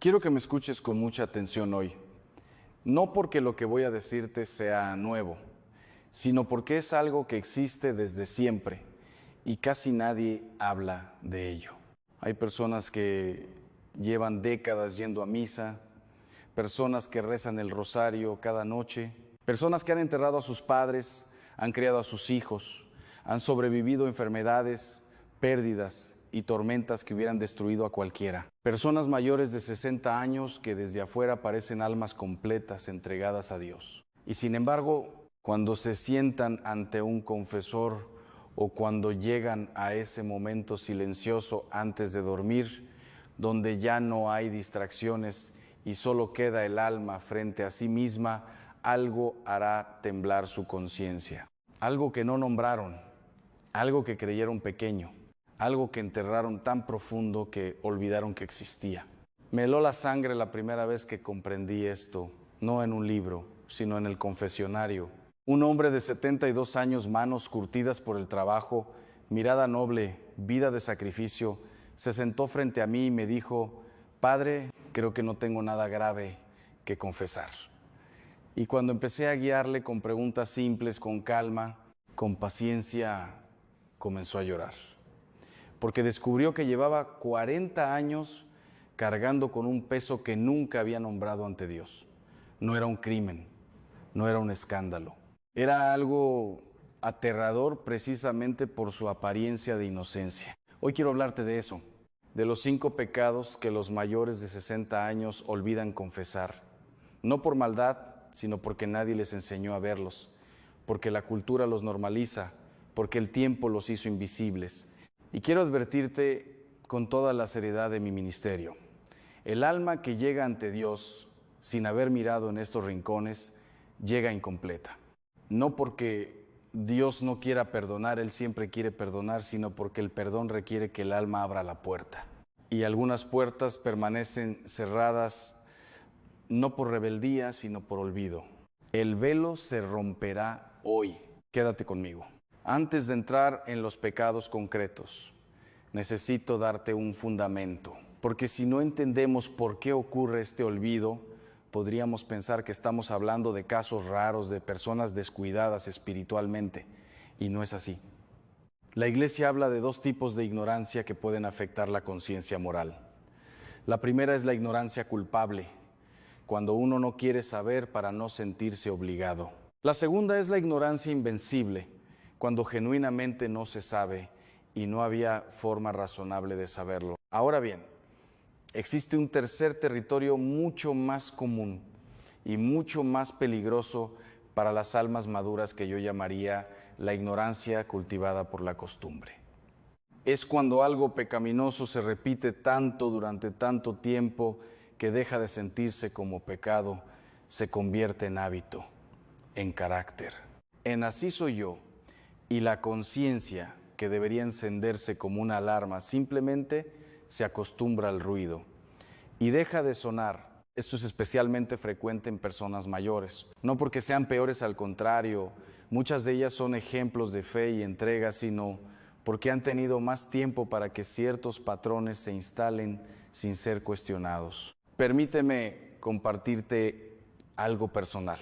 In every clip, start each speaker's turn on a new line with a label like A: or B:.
A: Quiero que me escuches con mucha atención hoy, no porque lo que voy a decirte sea nuevo, sino porque es algo que existe desde siempre y casi nadie habla de ello. Hay personas que llevan décadas yendo a misa, personas que rezan el rosario cada noche, personas que han enterrado a sus padres, han criado a sus hijos, han sobrevivido a enfermedades, pérdidas y tormentas que hubieran destruido a cualquiera. Personas mayores de 60 años que desde afuera parecen almas completas, entregadas a Dios. Y sin embargo, cuando se sientan ante un confesor o cuando llegan a ese momento silencioso antes de dormir, donde ya no hay distracciones y solo queda el alma frente a sí misma, algo hará temblar su conciencia. Algo que no nombraron, algo que creyeron pequeño, algo que enterraron tan profundo que olvidaron que existía. Me heló la sangre la primera vez que comprendí esto, no en un libro, sino en el confesionario. Un hombre de 72 años, manos curtidas por el trabajo, mirada noble, vida de sacrificio, se sentó frente a mí y me dijo: «Padre, creo que no tengo nada grave que confesar». Y cuando empecé a guiarle con preguntas simples, con calma, con paciencia, comenzó a llorar. Porque descubrió que llevaba 40 años cargando con un peso que nunca había nombrado ante Dios. No era un crimen, no era un escándalo. Era algo aterrador precisamente por su apariencia de inocencia. Hoy quiero hablarte de eso, de los 5 pecados que los mayores de 60 años olvidan confesar. No por maldad, sino porque nadie les enseñó a verlos, porque la cultura los normaliza, porque el tiempo los hizo invisibles. Y quiero advertirte con toda la seriedad de mi ministerio. El alma que llega ante Dios sin haber mirado en estos rincones, llega incompleta. No porque Dios no quiera perdonar, Él siempre quiere perdonar, sino porque el perdón requiere que el alma abra la puerta. Y algunas puertas permanecen cerradas no por rebeldía, sino por olvido. El velo se romperá hoy. Quédate conmigo. Antes de entrar en los pecados concretos, necesito darte un fundamento, porque si no entendemos por qué ocurre este olvido, podríamos pensar que estamos hablando de casos raros, de personas descuidadas espiritualmente, y no es así. La Iglesia habla de 2 tipos de ignorancia que pueden afectar la conciencia moral. La primera es la ignorancia culpable, cuando uno no quiere saber para no sentirse obligado. La segunda es la ignorancia invencible, cuando genuinamente no se sabe y no había forma razonable de saberlo. Ahora bien, existe un tercer territorio mucho más común y mucho más peligroso para las almas maduras que yo llamaría la ignorancia cultivada por la costumbre. Es cuando algo pecaminoso se repite tanto durante tanto tiempo que deja de sentirse como pecado, se convierte en hábito, en carácter. En así soy yo. Y la conciencia, que debería encenderse como una alarma, simplemente se acostumbra al ruido y deja de sonar. Esto es especialmente frecuente en personas mayores. No porque sean peores, al contrario, muchas de ellas son ejemplos de fe y entrega, sino porque han tenido más tiempo para que ciertos patrones se instalen sin ser cuestionados. Permíteme compartirte algo personal,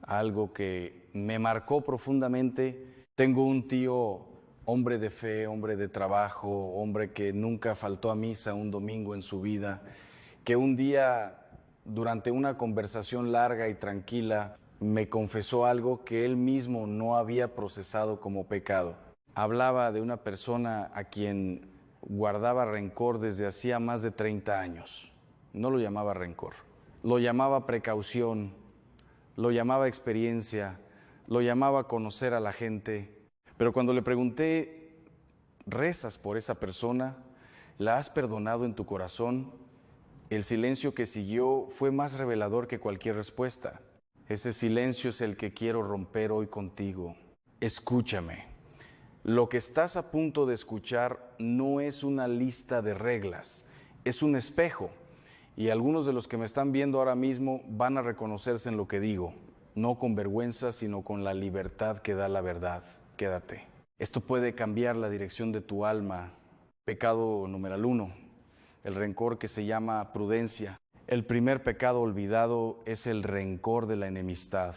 A: algo que me marcó profundamente. Tengo un tío, hombre de fe, hombre de trabajo, hombre que nunca faltó a misa un domingo en su vida, que un día, durante una conversación larga y tranquila, me confesó algo que él mismo no había procesado como pecado. Hablaba de una persona a quien guardaba rencor desde hacía más de 30 años. No lo llamaba rencor, lo llamaba precaución, lo llamaba experiencia, lo llamaba conocer a la gente. Pero cuando le pregunté: ¿rezas por esa persona? ¿La has perdonado en tu corazón? El silencio que siguió fue más revelador que cualquier respuesta. Ese silencio es el que quiero romper hoy contigo. Escúchame. Lo que estás a punto de escuchar no es una lista de reglas, es un espejo. Y algunos de los que me están viendo ahora mismo van a reconocerse en lo que digo, no con vergüenza, sino con la libertad que da la verdad. Quédate. Esto puede cambiar la dirección de tu alma. Pecado número 1, el rencor que se llama prudencia. El primer pecado olvidado es el rencor de la enemistad.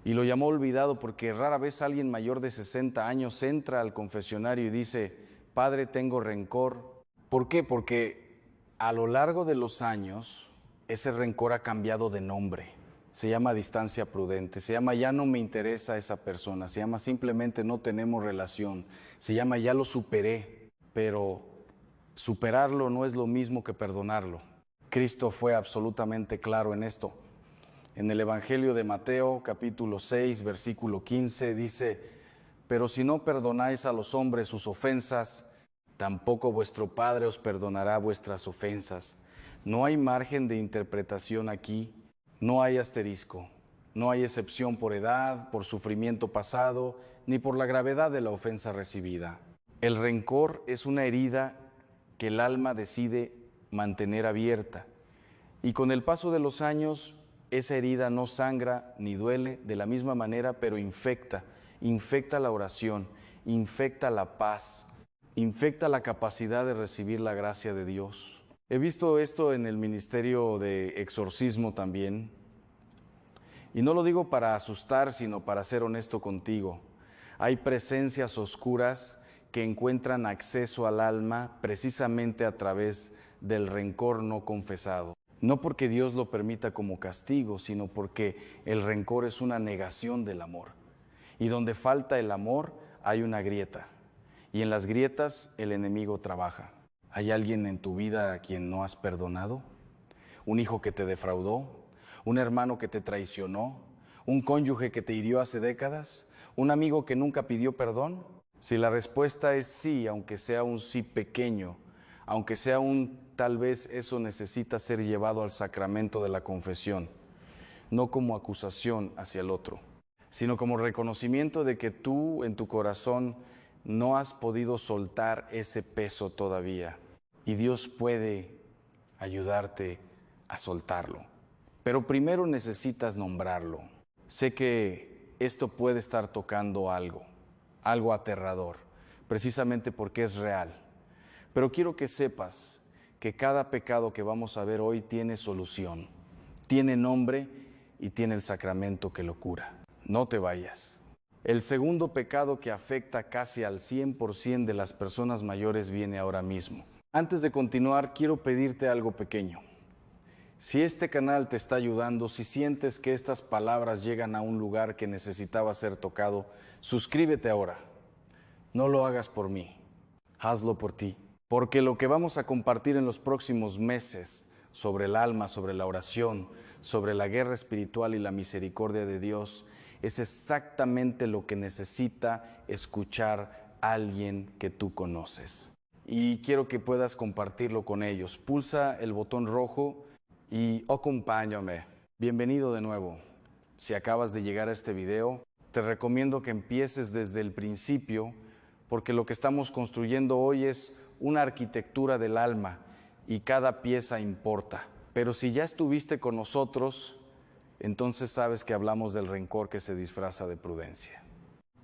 A: Y lo llamó olvidado porque rara vez alguien mayor de 60 años entra al confesionario y dice: Padre, tengo rencor. ¿Por qué? Porque a lo largo de los años ese rencor ha cambiado de nombre. Se llama distancia prudente, se llama ya no me interesa esa persona, se llama simplemente no tenemos relación, se llama ya lo superé. Pero superarlo no es lo mismo que perdonarlo. Cristo fue absolutamente claro en esto. En el Evangelio de Mateo, capítulo 6, versículo 15, dice: pero si no perdonáis a los hombres sus ofensas, tampoco vuestro Padre os perdonará vuestras ofensas. No hay margen de interpretación aquí, no hay asterisco, no hay excepción por edad, por sufrimiento pasado, ni por la gravedad de la ofensa recibida. El rencor es una herida que el alma decide mantener abierta, y con el paso de los años esa herida no sangra ni duele de la misma manera, pero infecta la oración, infecta la paz, infecta la capacidad de recibir la gracia de Dios. He visto esto en el ministerio de exorcismo también, y no lo digo para asustar, sino para ser honesto contigo. Hay presencias oscuras que encuentran acceso al alma precisamente a través del rencor no confesado. No porque Dios lo permita como castigo, sino porque el rencor es una negación del amor. Y donde falta el amor, hay una grieta. Y en las grietas el enemigo trabaja. ¿Hay alguien en tu vida a quien no has perdonado? ¿Un hijo que te defraudó? ¿Un hermano que te traicionó? ¿Un cónyuge que te hirió hace décadas? ¿Un amigo que nunca pidió perdón? Si la respuesta es sí, aunque sea un sí pequeño, aunque sea tal vez eso necesita ser llevado al sacramento de la confesión, no como acusación hacia el otro, sino como reconocimiento de que tú en tu corazón no has podido soltar ese peso todavía, y Dios puede ayudarte a soltarlo. Pero primero necesitas nombrarlo. Sé que esto puede estar tocando algo aterrador, precisamente porque es real. Pero quiero que sepas que cada pecado que vamos a ver hoy tiene solución, tiene nombre y tiene el sacramento que lo cura. No te vayas. El segundo pecado que afecta casi al 100% de las personas mayores viene ahora mismo. Antes de continuar, quiero pedirte algo pequeño. Si este canal te está ayudando, si sientes que estas palabras llegan a un lugar que necesitaba ser tocado, suscríbete ahora. No lo hagas por mí, hazlo por ti. Porque lo que vamos a compartir en los próximos meses sobre el alma, sobre la oración, sobre la guerra espiritual y la misericordia de Dios, es exactamente lo que necesita escuchar alguien que tú conoces. Y quiero que puedas compartirlo con ellos. Pulsa el botón rojo y acompáñame. Bienvenido de nuevo. Si acabas de llegar a este video, te recomiendo que empieces desde el principio, porque lo que estamos construyendo hoy es una arquitectura del alma y cada pieza importa. Pero si ya estuviste con nosotros, entonces sabes que hablamos del rencor que se disfraza de prudencia.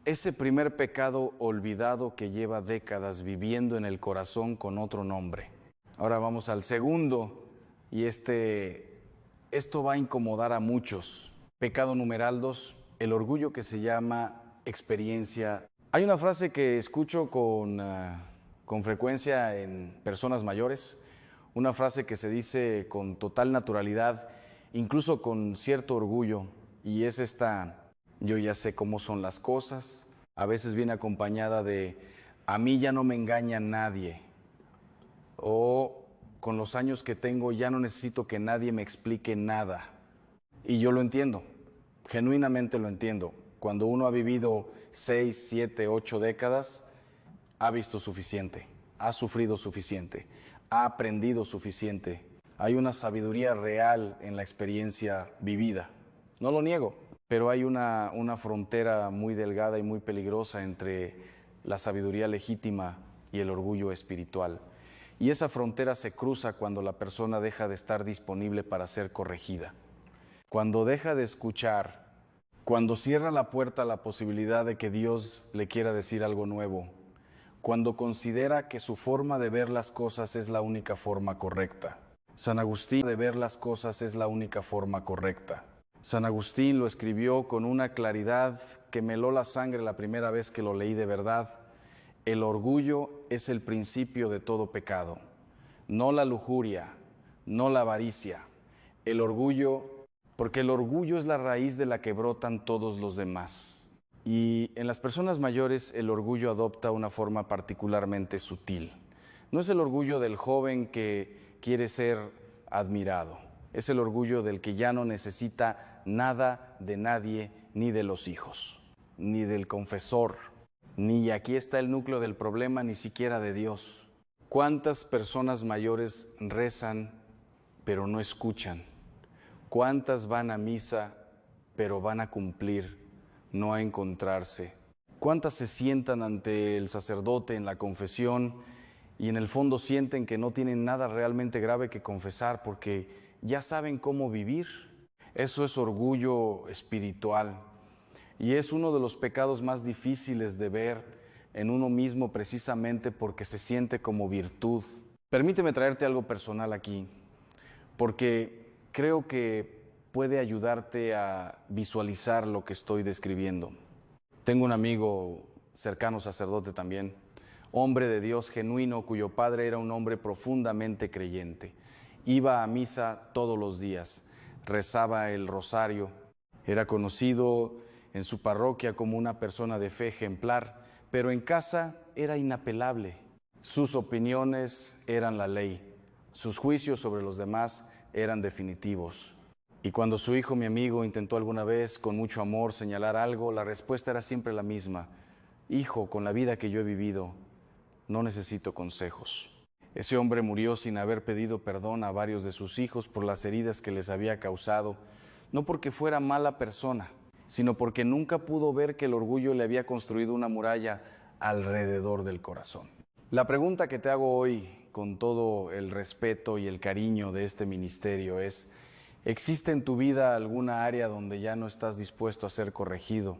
A: Ese primer pecado olvidado que lleva décadas viviendo en el corazón con otro nombre. Ahora vamos al segundo, y esto va a incomodar a muchos. Pecado numeral 2, el orgullo que se llama experiencia. Hay una frase que escucho con frecuencia en personas mayores, una frase que se dice con total naturalidad, incluso con cierto orgullo, y es esta: yo ya sé cómo son las cosas. A veces viene acompañada de: a mí ya no me engaña nadie, o con los años que tengo ya no necesito que nadie me explique nada. Y yo lo entiendo, genuinamente lo entiendo. Cuando uno ha vivido 6, 7, 8 décadas, ha visto suficiente, ha sufrido suficiente, ha aprendido suficiente. Hay una sabiduría real en la experiencia vivida, no lo niego, pero hay una frontera muy delgada y muy peligrosa entre la sabiduría legítima y el orgullo espiritual. Y esa frontera se cruza cuando la persona deja de estar disponible para ser corregida, cuando deja de escuchar, cuando cierra la puerta a la posibilidad de que Dios le quiera decir algo nuevo, cuando considera que su forma de ver las cosas es la única forma correcta. San Agustín de ver las cosas es la única forma correcta. San Agustín lo escribió con una claridad que me heló la sangre la primera vez que lo leí de verdad. El orgullo es el principio de todo pecado, no la lujuria, no la avaricia. El orgullo, porque el orgullo es la raíz de la que brotan todos los demás. Y en las personas mayores el orgullo adopta una forma particularmente sutil. No es el orgullo del joven que quiere ser admirado, es el orgullo del que ya no necesita nada de nadie, ni de los hijos, ni del confesor, ni aquí está el núcleo del problema, ni siquiera de Dios. ¿Cuántas personas mayores rezan pero no escuchan? ¿Cuántas van a misa pero van a cumplir, no a encontrarse? ¿Cuántas se sientan ante el sacerdote en la confesión y en el fondo sienten que no tienen nada realmente grave que confesar porque ya saben cómo vivir? Eso es orgullo espiritual y es uno de los pecados más difíciles de ver en uno mismo precisamente porque se siente como virtud. Permíteme traerte algo personal aquí, porque creo que puede ayudarte a visualizar lo que estoy describiendo. Tengo un amigo cercano, sacerdote también, hombre de Dios genuino, cuyo padre era un hombre profundamente creyente. Iba a misa todos los días, rezaba el rosario, era conocido en su parroquia como una persona de fe ejemplar, pero en casa era inapelable. Sus opiniones eran la ley, sus juicios sobre los demás eran definitivos. Y cuando su hijo, mi amigo, intentó alguna vez con mucho amor señalar algo, la respuesta era siempre la misma: hijo, con la vida que yo he vivido, no necesito consejos. Ese hombre murió sin haber pedido perdón a varios de sus hijos por las heridas que les había causado, no porque fuera mala persona, sino porque nunca pudo ver que el orgullo le había construido una muralla alrededor del corazón. La pregunta que te hago hoy, con todo el respeto y el cariño de este ministerio, es: ¿existe en tu vida alguna área donde ya no estás dispuesto a ser corregido?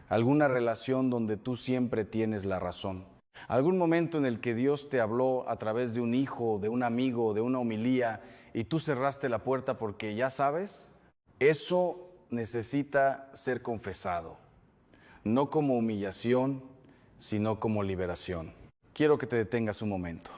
A: ¿Alguna relación donde tú siempre tienes la razón? ¿Algún momento en el que Dios te habló a través de un hijo, de un amigo, de una homilía y tú cerraste la puerta porque ya sabes? Eso necesita ser confesado, no como humillación, sino como liberación. Quiero que te detengas un momento,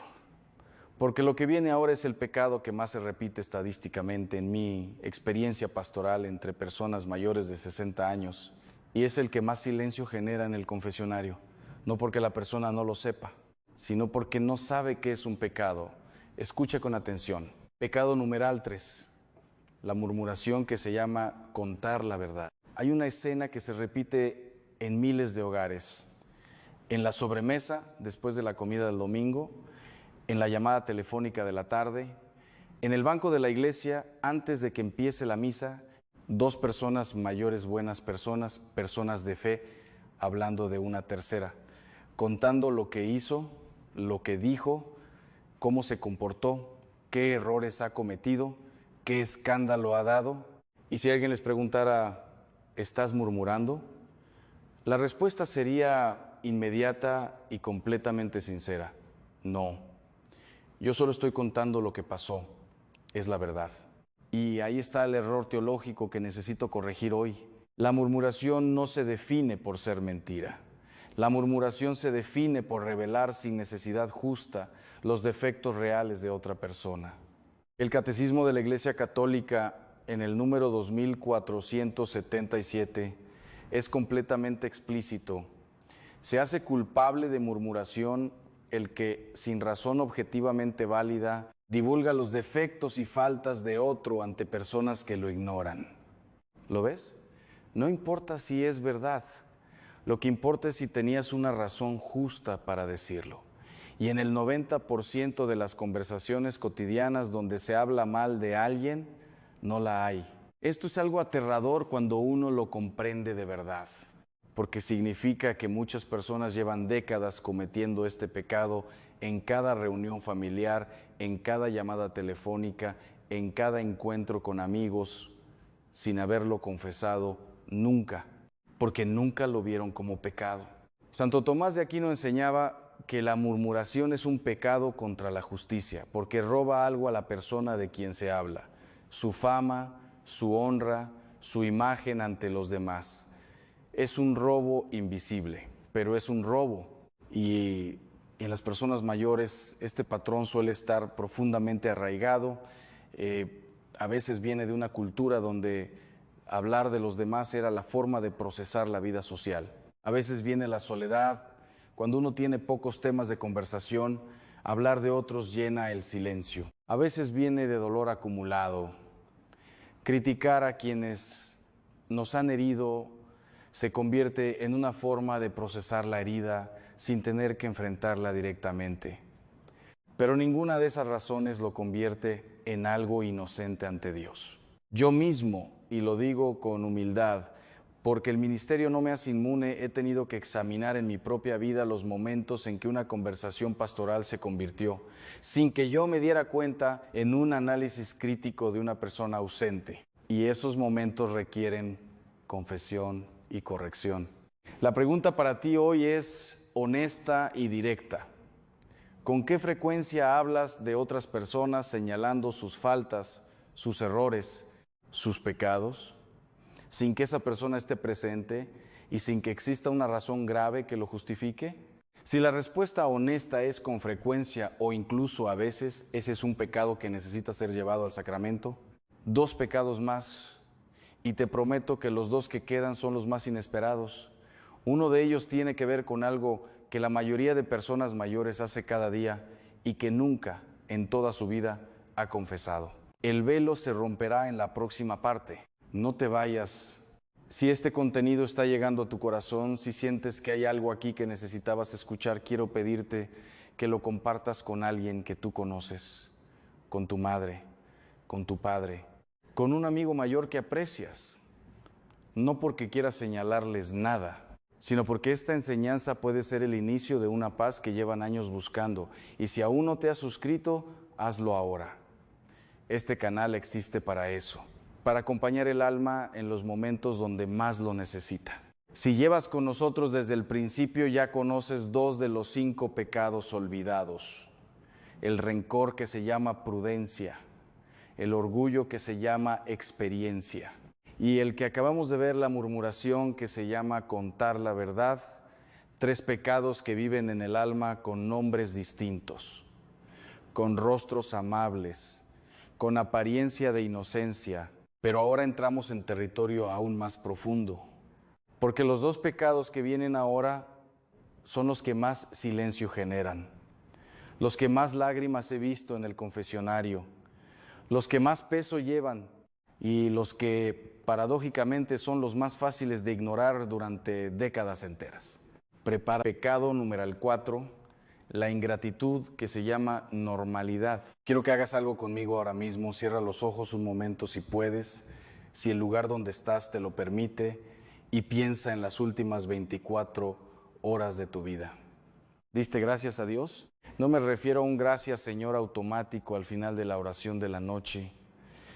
A: porque lo que viene ahora es el pecado que más se repite estadísticamente en mi experiencia pastoral entre personas mayores de 60 años, y es el que más silencio genera en el confesionario, no porque la persona no lo sepa, sino porque no sabe qué es un pecado. Escucha con atención. Pecado numeral 3, la murmuración, que se llama contar la verdad. Hay una escena que se repite en miles de hogares: en la sobremesa, después de la comida del domingo, en la llamada telefónica de la tarde, en el banco de la iglesia, antes de que empiece la misa, dos personas mayores, buenas personas, personas de fe, hablando de una tercera, contando lo que hizo, lo que dijo, cómo se comportó, qué errores ha cometido, qué escándalo ha dado. Y si alguien les preguntara: ¿estás murmurando?, la respuesta sería inmediata y completamente sincera: no, yo solo estoy contando lo que pasó, es la verdad. Y ahí está el error teológico que necesito corregir hoy. La murmuración no se define por ser mentira. La murmuración se define por revelar sin necesidad justa los defectos reales de otra persona. El Catecismo de la Iglesia Católica, en el número 2477, es completamente explícito. Se hace culpable de murmuración el que, sin razón objetivamente válida, divulga los defectos y faltas de otro ante personas que lo ignoran. ¿Lo ves? No importa si es verdad, lo que importa es si tenías una razón justa para decirlo. Y en el 90% de las conversaciones cotidianas donde se habla mal de alguien, no la hay. Esto es algo aterrador cuando uno lo comprende de verdad, porque significa que muchas personas llevan décadas cometiendo este pecado en cada reunión familiar, en cada llamada telefónica, en cada encuentro con amigos, sin haberlo confesado nunca, porque nunca lo vieron como pecado. Santo Tomás de Aquino enseñaba: que la murmuración es un pecado contra la justicia, porque roba algo a la persona de quien se habla, su fama, su honra, su imagen ante los demás. Es un robo invisible, pero es un robo. Y en las personas mayores este patrón suele estar profundamente arraigado. A veces viene de una cultura donde hablar de los demás era la forma de procesar la vida social. A veces viene la soledad. Cuando uno tiene pocos temas de conversación, hablar de otros llena el silencio. A veces viene de dolor acumulado. Criticar a quienes nos han herido se convierte en una forma de procesar la herida sin tener que enfrentarla directamente. Pero ninguna de esas razones lo convierte en algo inocente ante Dios. Yo mismo, y lo digo con humildad, porque el ministerio no me hace inmune, he tenido que examinar en mi propia vida los momentos en que una conversación pastoral se convirtió, sin que yo me diera cuenta, en un análisis crítico de una persona ausente. Y esos momentos requieren confesión y corrección. La pregunta para ti hoy es honesta y directa. ¿Con qué frecuencia hablas de otras personas señalando sus faltas, sus errores, sus pecados, sin que esa persona esté presente y sin que exista una razón grave que lo justifique? Si la respuesta honesta es con frecuencia o incluso a veces, ese es un pecado que necesita ser llevado al sacramento. 2 pecados más, y te prometo que los 2 que quedan son los más inesperados. Uno de ellos tiene que ver con algo que la mayoría de personas mayores hace cada día y que nunca en toda su vida ha confesado. El velo se romperá en la próxima parte. No te vayas. Si este contenido está llegando a tu corazón, si sientes que hay algo aquí que necesitabas escuchar, quiero pedirte que lo compartas con alguien que tú conoces, con tu madre, con tu padre, con un amigo mayor que aprecias. No porque quieras señalarles nada, sino porque esta enseñanza puede ser el inicio de una paz que llevan años buscando. Y si aún no te has suscrito, hazlo ahora. Este canal existe para eso, para acompañar el alma en los momentos donde más lo necesita. Si llevas con nosotros desde el principio, ya conoces 2 de los 5 pecados olvidados. El rencor, que se llama prudencia, el orgullo, que se llama experiencia, y el que acabamos de ver, la murmuración, que se llama contar la verdad. 3 pecados que viven en el alma con nombres distintos, con rostros amables, con apariencia de inocencia, pero ahora entramos en territorio aún más profundo, porque los 2 pecados que vienen ahora son los que más silencio generan, los que más lágrimas he visto en el confesionario, los que más peso llevan y los que paradójicamente son los más fáciles de ignorar durante décadas enteras. Prepara pecado numeral 4, la ingratitud, que se llama normalidad. Quiero que hagas algo conmigo ahora mismo. Cierra los ojos un momento si puedes, si el lugar donde estás te lo permite, y piensa en las últimas 24 horas de tu vida. ¿Diste gracias a Dios? No me refiero a un gracias, Señor, automático al final de la oración de la noche.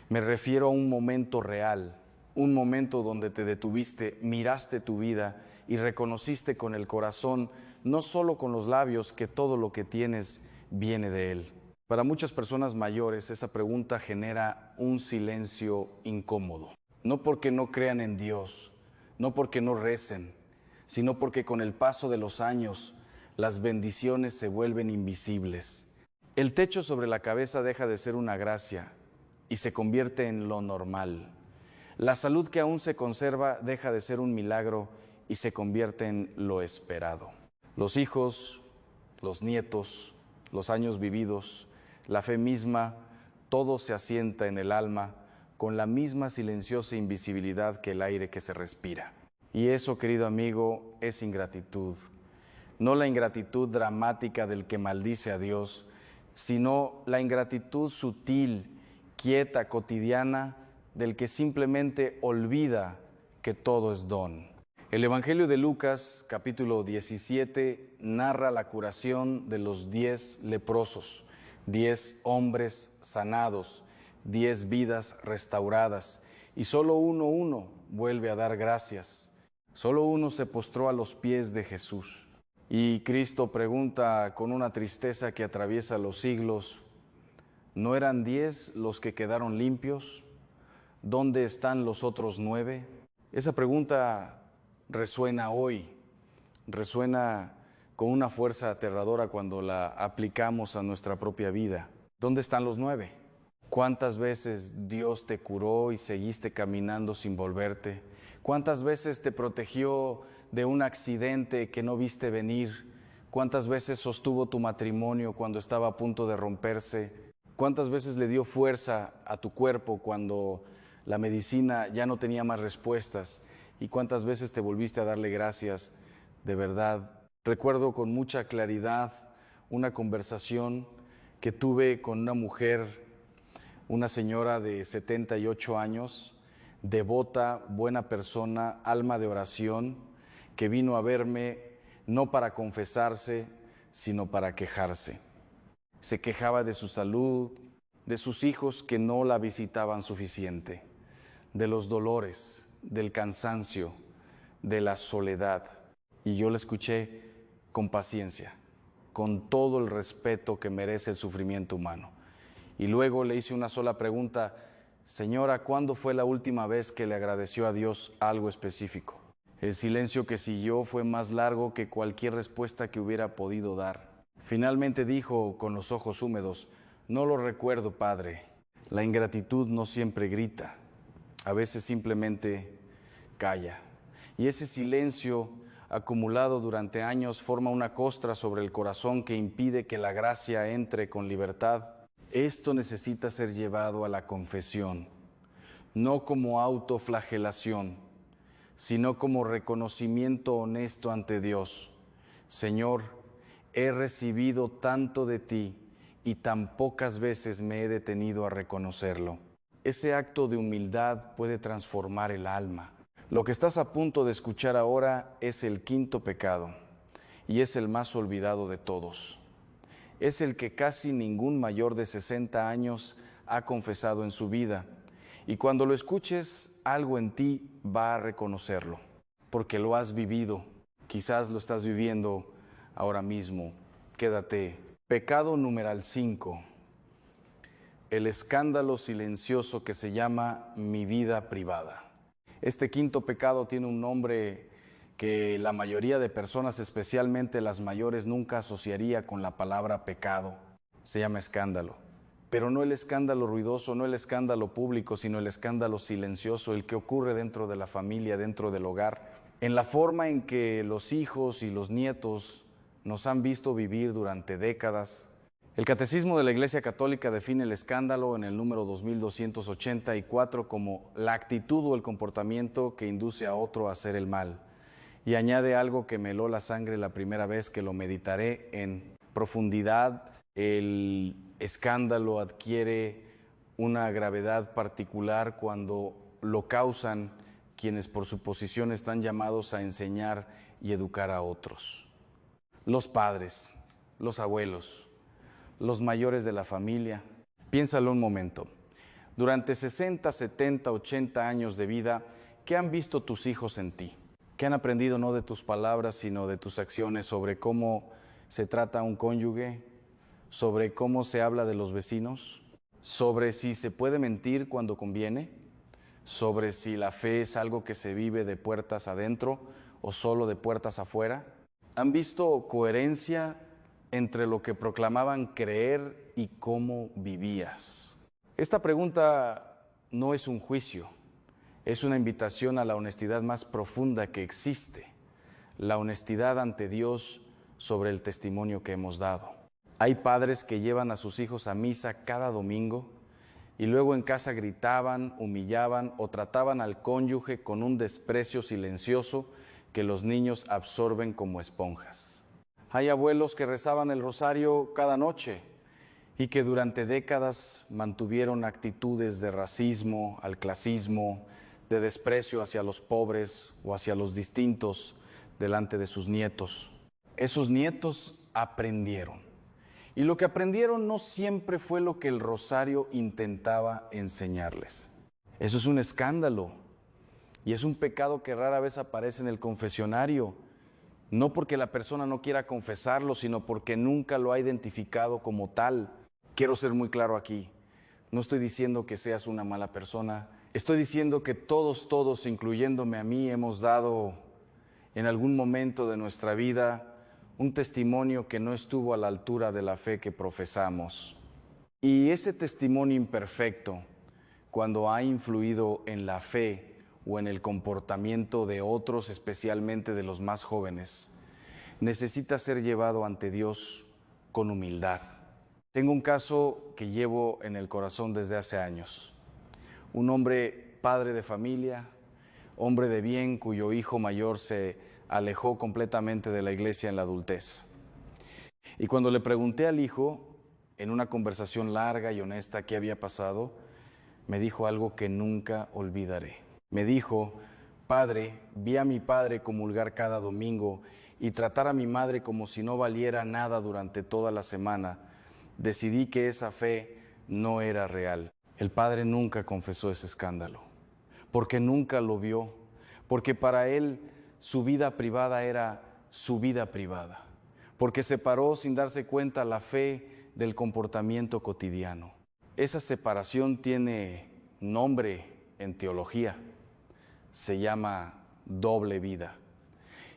A: Me refiero a un momento real, un momento donde te detuviste, miraste tu vida y reconociste con el corazón, no solo con los labios, que todo lo que tienes viene de Él. Para muchas personas mayores esa pregunta genera un silencio incómodo. No porque no crean en Dios, no porque no recen, sino porque con el paso de los años las bendiciones se vuelven invisibles. El techo sobre la cabeza deja de ser una gracia y se convierte en lo normal. La salud que aún se conserva deja de ser un milagro y se convierte en lo esperado. Los hijos, los nietos, los años vividos, la fe misma, todo se asienta en el alma con la misma silenciosa invisibilidad que el aire que se respira. Y eso, querido amigo, es ingratitud. No la ingratitud dramática del que maldice a Dios, sino la ingratitud sutil, quieta, cotidiana, del que simplemente olvida que todo es don. El Evangelio de Lucas, capítulo 17, narra la curación de los 10 leprosos, 10 hombres sanados, 10 vidas restauradas, y solo uno vuelve a dar gracias. Solo uno se postró a los pies de Jesús. Y Cristo pregunta con una tristeza que atraviesa los siglos, ¿no eran 10 los que quedaron limpios? ¿Dónde están los otros 9? Esa pregunta resuena hoy, resuena con una fuerza aterradora cuando la aplicamos a nuestra propia vida. ¿Dónde están los 9? ¿Cuántas veces Dios te curó y seguiste caminando sin volverte? ¿Cuántas veces te protegió de un accidente que no viste venir? ¿Cuántas veces sostuvo tu matrimonio cuando estaba a punto de romperse? ¿Cuántas veces le dio fuerza a tu cuerpo cuando la medicina ya no tenía más respuestas? ¿Y cuántas veces te volviste a darle gracias de verdad? Recuerdo con mucha claridad una conversación que tuve con una mujer, una señora de 78 años, devota, buena persona, alma de oración, que vino a verme no para confesarse, sino para quejarse. Se quejaba de su salud, de sus hijos que no la visitaban suficiente, de los dolores, del cansancio, de la soledad. Y yo la escuché con paciencia, con todo el respeto que merece el sufrimiento humano. Y luego le hice una sola pregunta: señora, ¿cuándo fue la última vez que le agradeció a Dios algo específico? El silencio que siguió fue más largo que cualquier respuesta que hubiera podido dar. Finalmente dijo con los ojos húmedos: no lo recuerdo, padre. La ingratitud no siempre grita, a veces simplemente calla. Y ese silencio acumulado durante años forma una costra sobre el corazón que impide que la gracia entre con libertad. Esto necesita ser llevado a la confesión, no como autoflagelación, sino como reconocimiento honesto ante Dios. Señor, he recibido tanto de ti y tan pocas veces me he detenido a reconocerlo. Ese acto de humildad puede transformar el alma. Lo que estás a punto de escuchar ahora es el quinto pecado y es el más olvidado de todos. Es el que casi ningún mayor de 60 años ha confesado en su vida. Y cuando lo escuches, algo en ti va a reconocerlo, porque lo has vivido. Quizás lo estás viviendo ahora mismo. Quédate. Pecado numeral 5. El escándalo silencioso que se llama mi vida privada. Este quinto pecado tiene un nombre que la mayoría de personas, especialmente las mayores, nunca asociaría con la palabra pecado. Se llama escándalo. Pero no el escándalo ruidoso, no el escándalo público, sino el escándalo silencioso, el que ocurre dentro de la familia, dentro del hogar, en la forma en que los hijos y los nietos nos han visto vivir durante décadas. El Catecismo de la Iglesia Católica define el escándalo en el número 2284 como la actitud o el comportamiento que induce a otro a hacer el mal. Y añade algo que me heló la sangre la primera vez que lo meditaré en profundidad. El escándalo adquiere una gravedad particular cuando lo causan quienes por su posición están llamados a enseñar y educar a otros. Los padres, los abuelos, los mayores de la familia. Piénsalo un momento. Durante 60, 70, 80 años de vida, ¿qué han visto tus hijos en ti? ¿Qué han aprendido no de tus palabras, sino de tus acciones sobre cómo se trata a un cónyuge, sobre cómo se habla de los vecinos, sobre si se puede mentir cuando conviene, sobre si la fe es algo que se vive de puertas adentro o solo de puertas afuera? ¿Han visto coherencia entre lo que proclamaban creer y cómo vivías? Esta pregunta no es un juicio. Es una invitación a la honestidad más profunda que existe, la honestidad ante Dios sobre el testimonio que hemos dado. Hay padres que llevan a sus hijos a misa cada domingo y luego en casa gritaban, humillaban o trataban al cónyuge con un desprecio silencioso que los niños absorben como esponjas. Hay abuelos que rezaban el rosario cada noche y que durante décadas mantuvieron actitudes de racismo, al clasismo, de desprecio hacia los pobres o hacia los distintos delante de sus nietos. Esos nietos aprendieron. Y lo que aprendieron no siempre fue lo que el rosario intentaba enseñarles. Eso es un escándalo y es un pecado que rara vez aparece en el confesionario. No porque la persona no quiera confesarlo, sino porque nunca lo ha identificado como tal. Quiero ser muy claro aquí. No estoy diciendo que seas una mala persona. Estoy diciendo que todos, incluyéndome a mí, hemos dado en algún momento de nuestra vida un testimonio que no estuvo a la altura de la fe que profesamos. Y ese testimonio imperfecto, cuando ha influido en la fe o en el comportamiento de otros, especialmente de los más jóvenes, necesita ser llevado ante Dios con humildad. Tengo un caso que llevo en el corazón desde hace años. Un hombre, padre de familia, hombre de bien, cuyo hijo mayor se alejó completamente de la iglesia en la adultez. Y cuando le pregunté al hijo, en una conversación larga y honesta, qué había pasado, me dijo algo que nunca olvidaré. Me dijo: padre, vi a mi padre comulgar cada domingo y tratar a mi madre como si no valiera nada durante toda la semana. Decidí que esa fe no era real. El padre nunca confesó ese escándalo, porque nunca lo vio, porque para él su vida privada era su vida privada, porque separó sin darse cuenta la fe del comportamiento cotidiano. Esa separación tiene nombre en teología, se llama doble vida,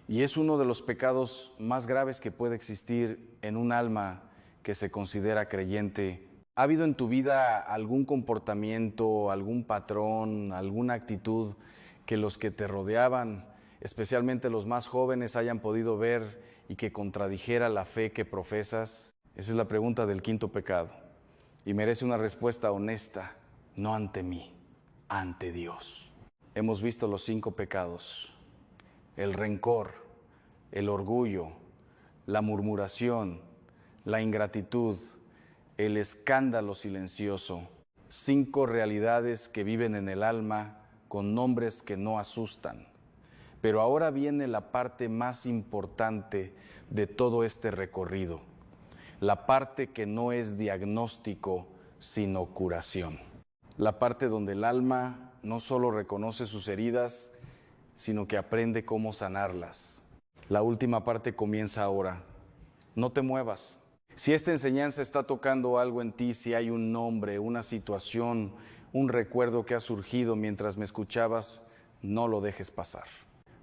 A: y es uno de los pecados más graves que puede existir en un alma que se considera creyente. ¿Ha habido en tu vida algún comportamiento, algún patrón, alguna actitud que los que te rodeaban, especialmente los más jóvenes, hayan podido ver y que contradijera la fe que profesas? Esa es la pregunta del quinto pecado y merece una respuesta honesta, no ante mí, ante Dios. Hemos visto los 5 pecados: el rencor, el orgullo, la murmuración, la ingratitud, el escándalo silencioso. 5 realidades que viven en el alma con nombres que no asustan. Pero ahora viene la parte más importante de todo este recorrido, la parte que no es diagnóstico, sino curación. La parte donde el alma no solo reconoce sus heridas, sino que aprende cómo sanarlas. La última parte comienza ahora. No te muevas. Si esta enseñanza está tocando algo en ti, si hay un nombre, una situación, un recuerdo que ha surgido mientras me escuchabas, no lo dejes pasar.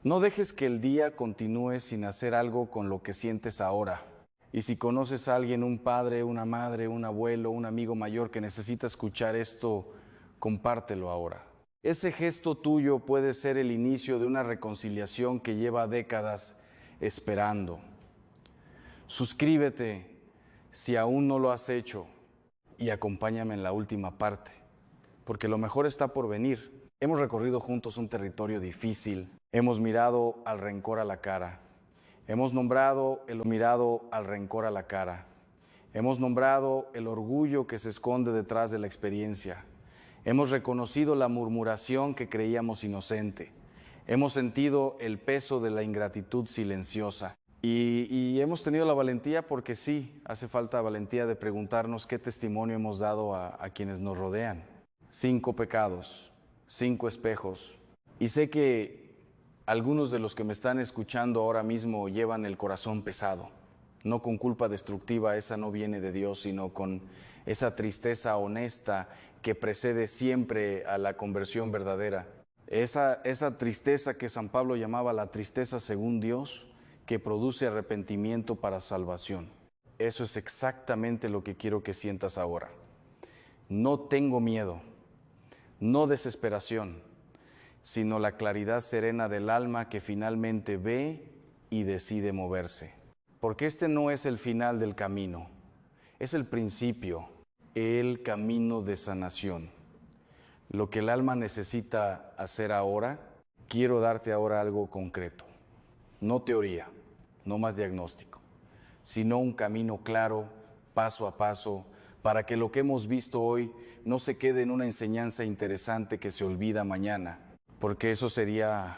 A: No dejes que el día continúe sin hacer algo con lo que sientes ahora. Y si conoces a alguien, un padre, una madre, un abuelo, un amigo mayor que necesita escuchar esto, compártelo ahora. Ese gesto tuyo puede ser el inicio de una reconciliación que lleva décadas esperando. Suscríbete si aún no lo has hecho y acompáñame en la última parte, porque lo mejor está por venir. Hemos recorrido juntos un territorio difícil, hemos mirado al rencor a la cara, hemos nombrado al rencor a la cara, hemos nombrado el orgullo que se esconde detrás de la experiencia, hemos reconocido la murmuración que creíamos inocente, hemos sentido el peso de la ingratitud silenciosa. Y hemos tenido la valentía, porque sí, hace falta valentía de preguntarnos qué testimonio hemos dado a quienes nos rodean. 5 pecados, 5 espejos. Y sé que algunos de los que me están escuchando ahora mismo llevan el corazón pesado, no con culpa destructiva, esa no viene de Dios, sino con esa tristeza honesta que precede siempre a la conversión verdadera. Esa tristeza que San Pablo llamaba la tristeza según Dios, que produce arrepentimiento para salvación. Eso es exactamente lo que quiero que sientas ahora. No tengo miedo, no desesperación, sino la claridad serena del alma que finalmente ve y decide moverse. Porque este no es el final del camino, es el principio, el camino de sanación. Lo que el alma necesita hacer ahora, quiero darte ahora algo concreto. No teoría, no más diagnóstico, sino un camino claro, paso a paso, para que lo que hemos visto hoy no se quede en una enseñanza interesante que se olvida mañana, porque eso sería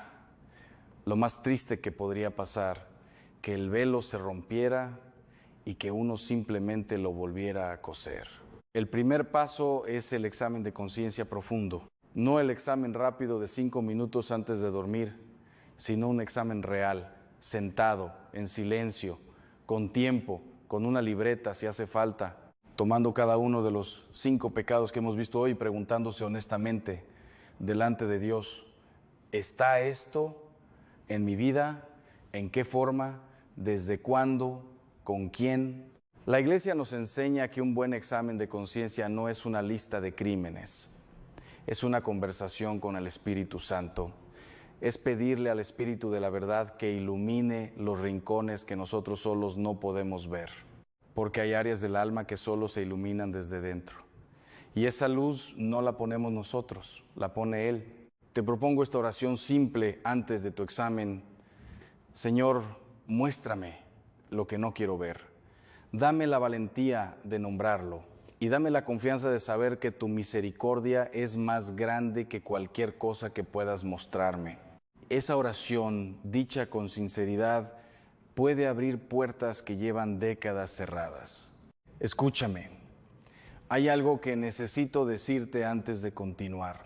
A: lo más triste que podría pasar, que el velo se rompiera y que uno simplemente lo volviera a coser. El primer paso es el examen de conciencia profundo, no el examen rápido de 5 minutos antes de dormir, sino un examen real. sentado, en silencio, con tiempo, con una libreta si hace falta, tomando cada uno de los 5 pecados que hemos visto hoy, preguntándose honestamente delante de Dios, ¿está esto en mi vida? ¿En qué forma? ¿Desde cuándo? ¿Con quién? La Iglesia nos enseña que un buen examen de conciencia no es una lista de crímenes, es una conversación con el Espíritu Santo. Es pedirle al Espíritu de la verdad que ilumine los rincones que nosotros solos no podemos ver, porque hay áreas del alma que solo se iluminan desde dentro. Y esa luz no la ponemos nosotros, la pone Él. Te propongo esta oración simple antes de tu examen. Señor, muéstrame lo que no quiero ver. Dame la valentía de nombrarlo y dame la confianza de saber que tu misericordia es más grande que cualquier cosa que puedas mostrarme. Esa oración, dicha con sinceridad, puede abrir puertas que llevan décadas cerradas. Escúchame, hay algo que necesito decirte antes de continuar.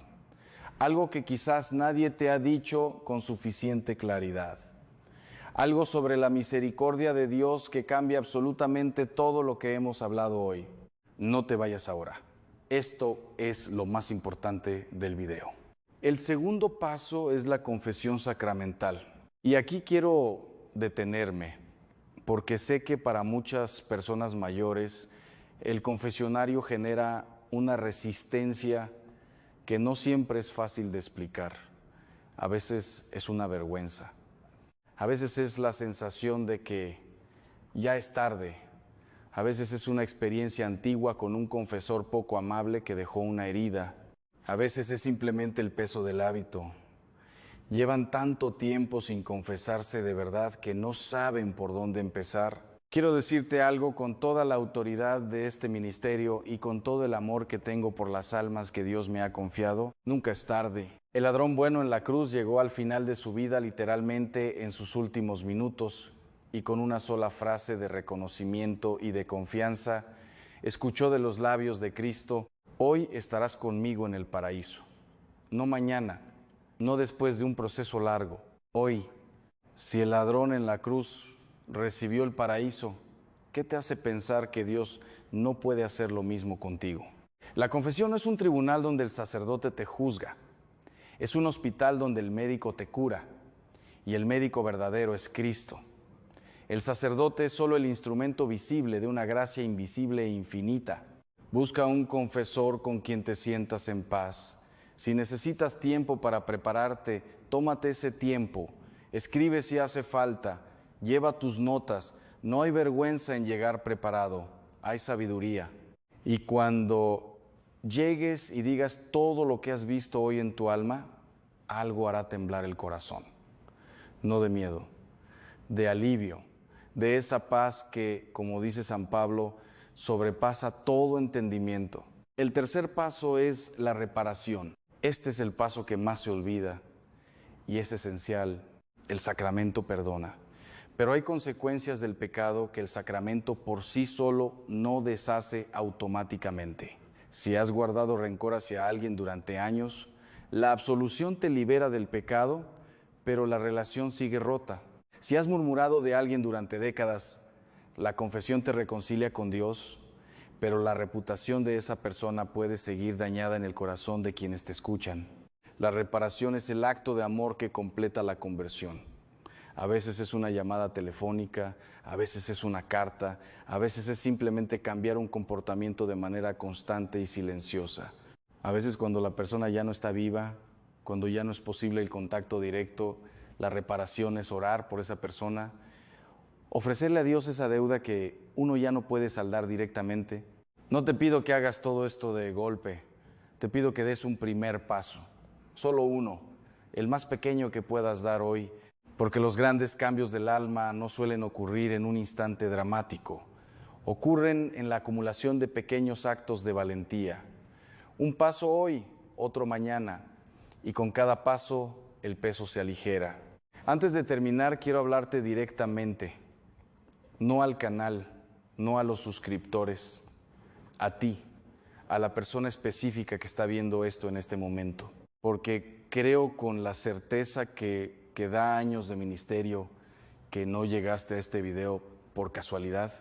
A: Algo que quizás nadie te ha dicho con suficiente claridad. Algo sobre la misericordia de Dios que cambia absolutamente todo lo que hemos hablado hoy. No te vayas ahora. Esto es lo más importante del video. El segundo paso es la confesión sacramental. Y aquí quiero detenerme, porque sé que para muchas personas mayores el confesionario genera una resistencia que no siempre es fácil de explicar. A veces es una vergüenza. A veces es la sensación de que ya es tarde. A veces es una experiencia antigua con un confesor poco amable que dejó una herida. A veces es simplemente el peso del hábito. Llevan tanto tiempo sin confesarse de verdad que no saben por dónde empezar. Quiero decirte algo con toda la autoridad de este ministerio y con todo el amor que tengo por las almas que Dios me ha confiado. Nunca es tarde. El ladrón bueno en la cruz llegó al final de su vida literalmente en sus últimos minutos y con una sola frase de reconocimiento y de confianza escuchó de los labios de Cristo: hoy estarás conmigo en el paraíso. No mañana, no después de un proceso largo. Hoy, si el ladrón en la cruz recibió el paraíso, ¿qué te hace pensar que Dios no puede hacer lo mismo contigo? La confesión no es un tribunal donde el sacerdote te juzga. Es un hospital donde el médico te cura. Y el médico verdadero es Cristo. El sacerdote es solo el instrumento visible de una gracia invisible e infinita. Busca un confesor con quien te sientas en paz. Si necesitas tiempo para prepararte, tómate ese tiempo. Escribe si hace falta. Lleva tus notas. No hay vergüenza en llegar preparado. Hay sabiduría. Y cuando llegues y digas todo lo que has visto hoy en tu alma, algo hará temblar el corazón. No de miedo, de alivio, de esa paz que, como dice San Pablo, sobrepasa todo entendimiento. El tercer paso es la reparación. Este es el paso que más se olvida y es esencial. El sacramento perdona. Pero hay consecuencias del pecado que el sacramento por sí solo no deshace automáticamente. Si has guardado rencor hacia alguien durante años, la absolución te libera del pecado, pero la relación sigue rota. Si has murmurado de alguien durante décadas, la confesión te reconcilia con Dios, pero la reputación de esa persona puede seguir dañada en el corazón de quienes te escuchan. La reparación es el acto de amor que completa la conversión. A veces es una llamada telefónica, a veces es una carta, a veces es simplemente cambiar un comportamiento de manera constante y silenciosa. A veces cuando la persona ya no está viva, cuando ya no es posible el contacto directo, la reparación es orar por esa persona, ofrecerle a Dios esa deuda que uno ya no puede saldar directamente. No te pido que hagas todo esto de golpe, te pido que des un primer paso, solo uno, el más pequeño que puedas dar hoy, porque los grandes cambios del alma no suelen ocurrir en un instante dramático, ocurren en la acumulación de pequeños actos de valentía. Un paso hoy, otro mañana, y con cada paso el peso se aligera. Antes de terminar, quiero hablarte directamente, no al canal, no a los suscriptores, a ti, a la persona específica que está viendo esto en este momento, porque creo con la certeza que da años de ministerio que no llegaste a este video por casualidad,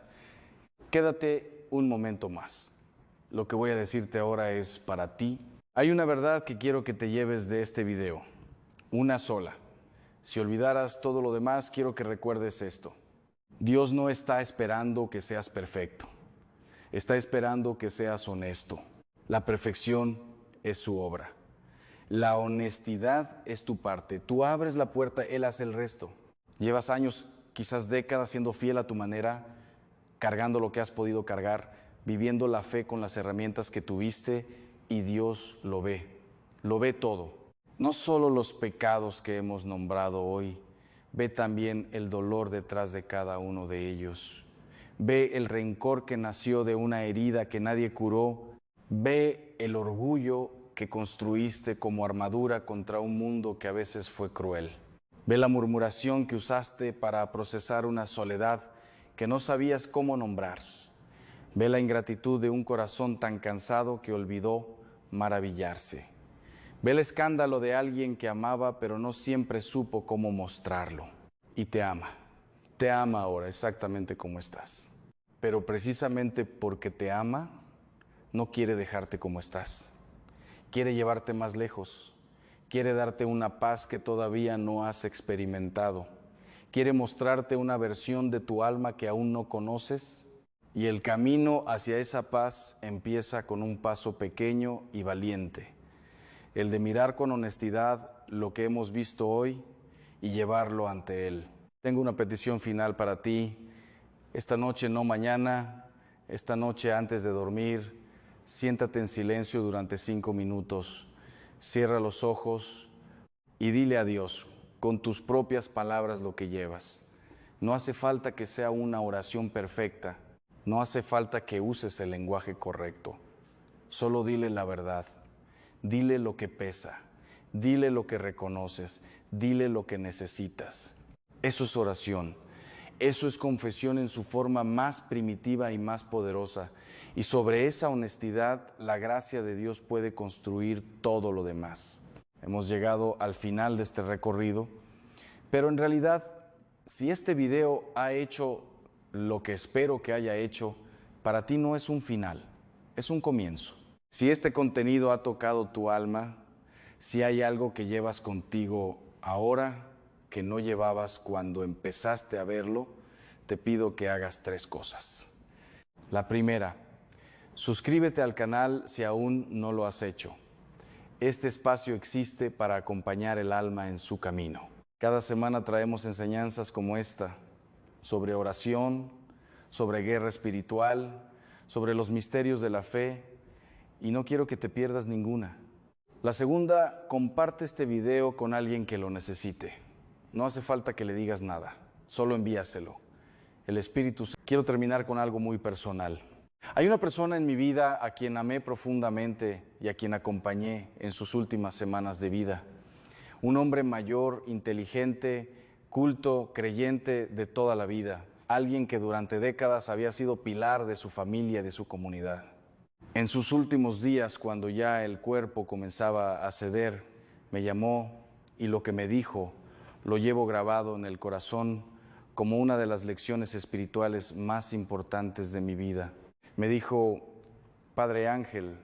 A: quédate un momento más. Lo que voy a decirte ahora es para ti. Hay una verdad que quiero que te lleves de este video, una sola. Si olvidaras todo lo demás, quiero que recuerdes esto. Dios no está esperando que seas perfecto, está esperando que seas honesto. La perfección es su obra. La honestidad es tu parte. Tú abres la puerta, Él hace el resto. Llevas años, quizás décadas, siendo fiel a tu manera, cargando lo que has podido cargar, viviendo la fe con las herramientas que tuviste, y Dios lo ve todo. No solo los pecados que hemos nombrado hoy, ve también el dolor detrás de cada uno de ellos. Ve el rencor que nació de una herida que nadie curó. Ve el orgullo que construiste como armadura contra un mundo que a veces fue cruel. Ve la murmuración que usaste para procesar una soledad que no sabías cómo nombrar. Ve la ingratitud de un corazón tan cansado que olvidó maravillarse. Ve el escándalo de alguien que amaba pero no siempre supo cómo mostrarlo. Y te ama ahora exactamente como estás. Pero precisamente porque te ama, no quiere dejarte como estás. Quiere llevarte más lejos. Quiere darte una paz que todavía no has experimentado. Quiere mostrarte una versión de tu alma que aún no conoces. Y el camino hacia esa paz empieza con un paso pequeño y valiente. El de mirar con honestidad lo que hemos visto hoy y llevarlo ante Él. Tengo una petición final para ti. Esta noche, no mañana, esta noche antes de dormir, siéntate en silencio durante 5 minutos, cierra los ojos y dile a Dios con tus propias palabras lo que llevas. No hace falta que sea una oración perfecta, no hace falta que uses el lenguaje correcto, solo dile la verdad, dile lo que pesa, dile lo que reconoces, dile lo que necesitas. Eso es oración. Eso es confesión en su forma más primitiva y más poderosa. Y sobre esa honestidad, la gracia de Dios puede construir todo lo demás. Hemos llegado al final de este recorrido, pero en realidad, si este video ha hecho lo que espero que haya hecho, para ti no es un final, es un comienzo. Si este contenido ha tocado tu alma, si hay algo que llevas contigo ahora que no llevabas cuando empezaste a verlo, te pido que hagas 3 cosas. La primera, suscríbete al canal si aún no lo has hecho. Este espacio existe para acompañar el alma en su camino. Cada semana traemos enseñanzas como esta, sobre oración, sobre guerra espiritual, sobre los misterios de la fe, y no quiero que te pierdas ninguna. La segunda, comparte este video con alguien que lo necesite. No hace falta que le digas nada, solo envíaselo. El Espíritu Santo. Quiero terminar con algo muy personal. Hay una persona en mi vida a quien amé profundamente y a quien acompañé en sus últimas semanas de vida. Un hombre mayor, inteligente, culto, creyente de toda la vida. Alguien que durante décadas había sido pilar de su familia y de su comunidad. En sus últimos días, cuando ya el cuerpo comenzaba a ceder, me llamó y lo que me dijo lo llevo grabado en el corazón como una de las lecciones espirituales más importantes de mi vida. Me dijo: Padre Ángel,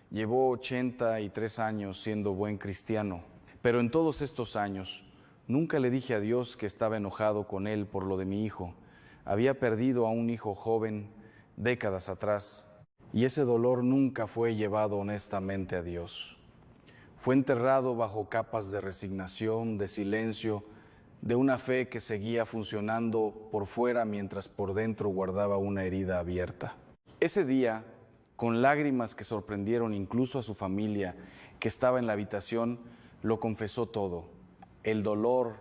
A: llevó 83 años siendo buen cristiano, pero en todos estos años nunca le dije a Dios que estaba enojado con Él por lo de mi hijo. Había perdido a un hijo joven décadas atrás y ese dolor nunca fue llevado honestamente a Dios. Fue enterrado bajo capas de resignación, de silencio, de una fe que seguía funcionando por fuera mientras por dentro guardaba una herida abierta. Ese día, con lágrimas que sorprendieron incluso a su familia que estaba en la habitación, lo confesó todo: el dolor,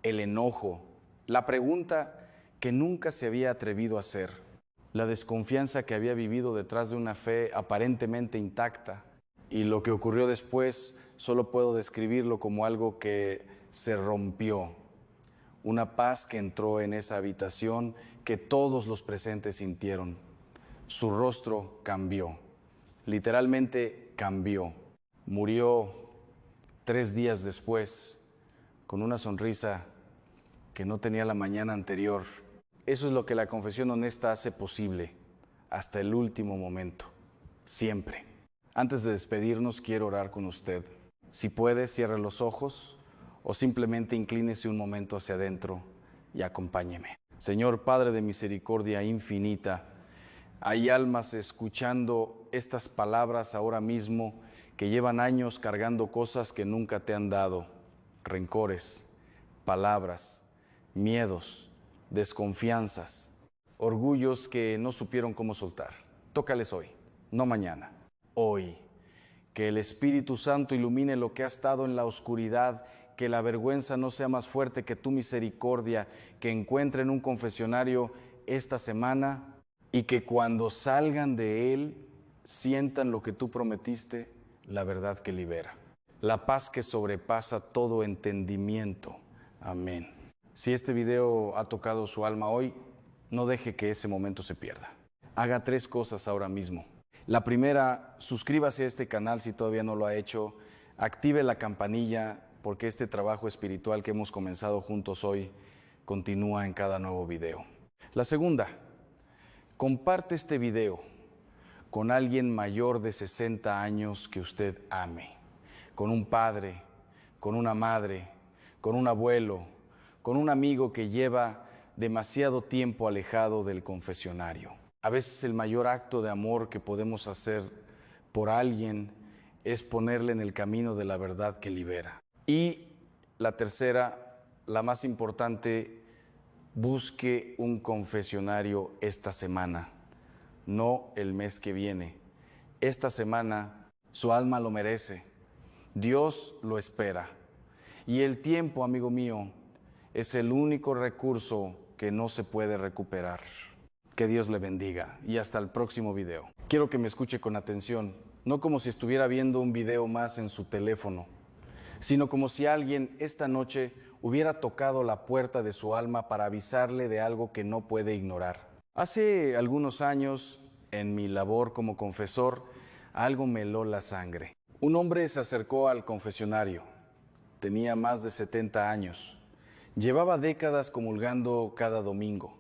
A: el enojo, la pregunta que nunca se había atrevido a hacer, la desconfianza que había vivido detrás de una fe aparentemente intacta. Y lo que ocurrió después solo puedo describirlo como algo que se rompió. Una paz que entró en esa habitación que todos los presentes sintieron. Su rostro cambió, literalmente cambió. Murió 3 días después con una sonrisa que no tenía la mañana anterior. Eso es lo que la confesión honesta hace posible, hasta el último momento, siempre. Antes de despedirnos, quiero orar con usted. Si puede, cierre los ojos o simplemente inclínese un momento hacia adentro y acompáñeme. Señor Padre de misericordia infinita, hay almas escuchando estas palabras ahora mismo que llevan años cargando cosas que nunca te han dado, rencores, palabras, miedos, desconfianzas, orgullos que no supieron cómo soltar. Tócales hoy, no mañana, hoy. Que el Espíritu Santo ilumine lo que ha estado en la oscuridad, que la vergüenza no sea más fuerte que tu misericordia, que encuentren un confesionario esta semana y que cuando salgan de él sientan lo que tú prometiste, la verdad que libera. La paz que sobrepasa todo entendimiento. Amén. Si este video ha tocado su alma hoy, no deje que ese momento se pierda. Haga 3 cosas ahora mismo. La primera, suscríbase a este canal si todavía no lo ha hecho. Active la campanilla porque este trabajo espiritual que hemos comenzado juntos hoy continúa en cada nuevo video. La segunda, comparte este video con alguien mayor de 60 años que usted ame, con un padre, con una madre, con un abuelo, con un amigo que lleva demasiado tiempo alejado del confesionario. A veces el mayor acto de amor que podemos hacer por alguien es ponerle en el camino de la verdad que libera. Y la tercera, la más importante, busque un confesionario esta semana, no el mes que viene. Esta semana su alma lo merece, Dios lo espera. Y el tiempo, amigo mío, es el único recurso que no se puede recuperar. Que Dios le bendiga y hasta el próximo video. Quiero que me escuche con atención, no como si estuviera viendo un video más en su teléfono, sino como si alguien esta noche hubiera tocado la puerta de su alma para avisarle de algo que no puede ignorar. Hace algunos años, en mi labor como confesor, algo me heló la sangre. Un hombre se acercó al confesionario. Tenía más de 70 años. Llevaba décadas comulgando cada domingo.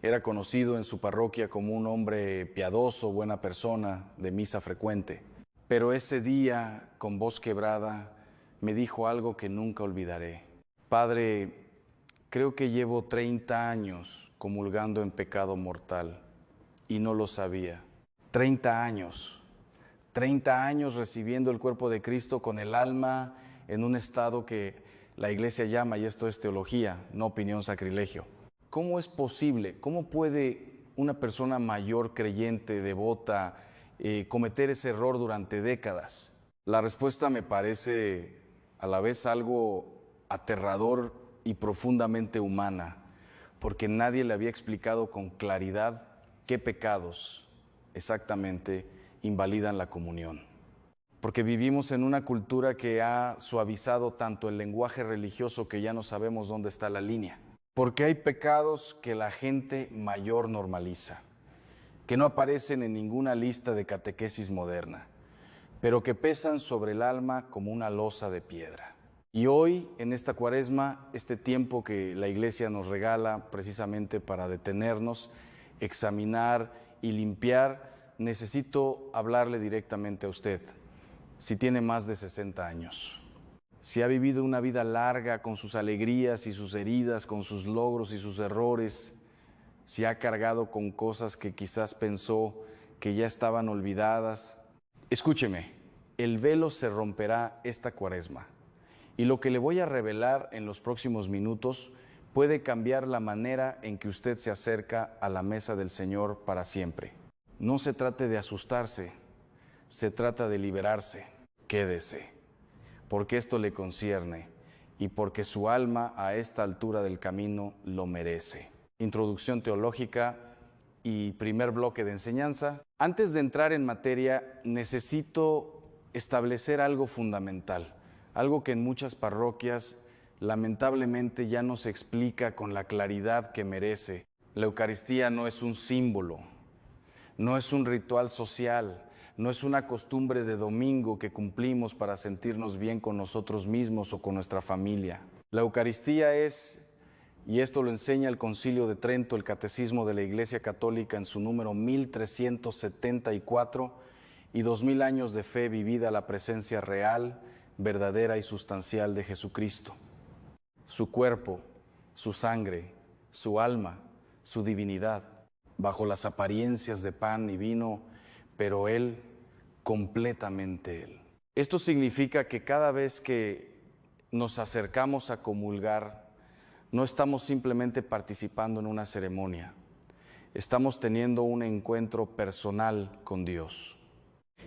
A: Era conocido en su parroquia como un hombre piadoso, buena persona, de misa frecuente. Pero ese día, con voz quebrada, me dijo algo que nunca olvidaré. Padre, creo que llevo 30 años comulgando en pecado mortal y no lo sabía. 30 años recibiendo el cuerpo de Cristo con el alma en un estado que la Iglesia llama, y esto es teología, no opinión, sacrilegio. ¿Cómo es posible? ¿Cómo puede una persona mayor, creyente, devota, cometer ese error durante décadas? La respuesta me parece a la vez algo aterrador y profundamente humana, porque nadie le había explicado con claridad qué pecados exactamente invalidan la comunión. Porque vivimos en una cultura que ha suavizado tanto el lenguaje religioso que ya no sabemos dónde está la línea. Porque hay pecados que la gente mayor normaliza, que no aparecen en ninguna lista de catequesis moderna, pero que pesan sobre el alma como una losa de piedra. Y hoy, en esta Cuaresma, este tiempo que la Iglesia nos regala precisamente para detenernos, examinar y limpiar, necesito hablarle directamente a usted. Si tiene más de 60 años, si ha vivido una vida larga con sus alegrías y sus heridas, con sus logros y sus errores, si ha cargado con cosas que quizás pensó que ya estaban olvidadas, escúcheme, el velo se romperá esta Cuaresma y lo que le voy a revelar en los próximos minutos puede cambiar la manera en que usted se acerca a la mesa del Señor para siempre. No se trate de asustarse, se trata de liberarse. Quédese, porque esto le concierne y porque su alma a esta altura del camino lo merece. Introducción teológica y primer bloque de enseñanza. Antes de entrar en materia, necesito establecer algo fundamental, algo que en muchas parroquias lamentablemente ya no se explica con la claridad que merece. La Eucaristía no es un símbolo, no es un ritual social, no es una costumbre de domingo que cumplimos para sentirnos bien con nosotros mismos o con nuestra familia. La Eucaristía es, Y esto lo enseña el Concilio de Trento, el Catecismo de la Iglesia Católica en su número 1374, y 2000 años de fe vivida a la presencia real, verdadera y sustancial de Jesucristo. Su cuerpo, su sangre, su alma, su divinidad, bajo las apariencias de pan y vino, pero Él, completamente Él. Esto significa que cada vez que nos acercamos a comulgar, no estamos simplemente participando en una ceremonia, estamos teniendo un encuentro personal con Dios.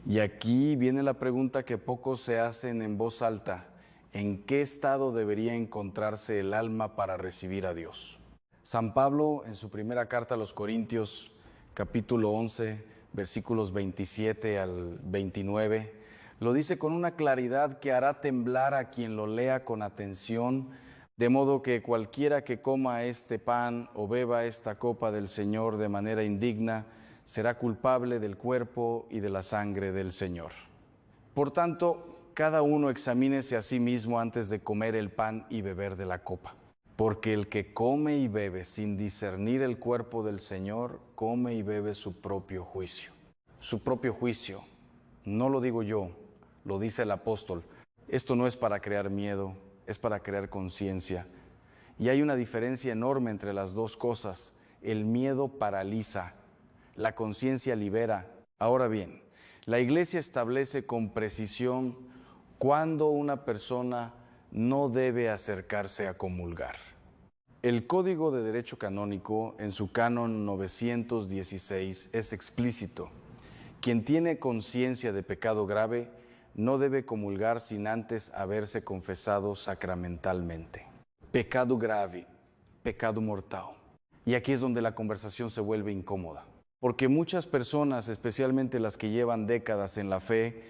A: Y aquí viene la pregunta que pocos se hacen en voz alta: ¿en qué estado debería encontrarse el alma para recibir a Dios? San Pablo, en su primera carta a los Corintios, capítulo 11, versículos 27 al 29, lo dice con una claridad que hará temblar a quien lo lea con atención, de modo que cualquiera que coma este pan o beba esta copa del Señor de manera indigna, será culpable del cuerpo y de la sangre del Señor. Por tanto, cada uno examínese a sí mismo antes de comer el pan y beber de la copa. Porque el que come y bebe sin discernir el cuerpo del Señor, come y bebe su propio juicio. Su propio juicio, no lo digo yo, lo dice el apóstol. Esto no es para crear miedo, es para crear conciencia. Y hay una diferencia enorme entre las dos cosas. El miedo paraliza, la conciencia libera. Ahora bien, la Iglesia establece con precisión cuándo una persona no debe acercarse a comulgar. El Código de Derecho Canónico, en su canon 916, es explícito. Quien tiene conciencia de pecado grave no debe comulgar sin antes haberse confesado sacramentalmente. Pecado grave, pecado mortal. Y aquí es donde la conversación se vuelve incómoda. Porque muchas personas, especialmente las que llevan décadas en la fe,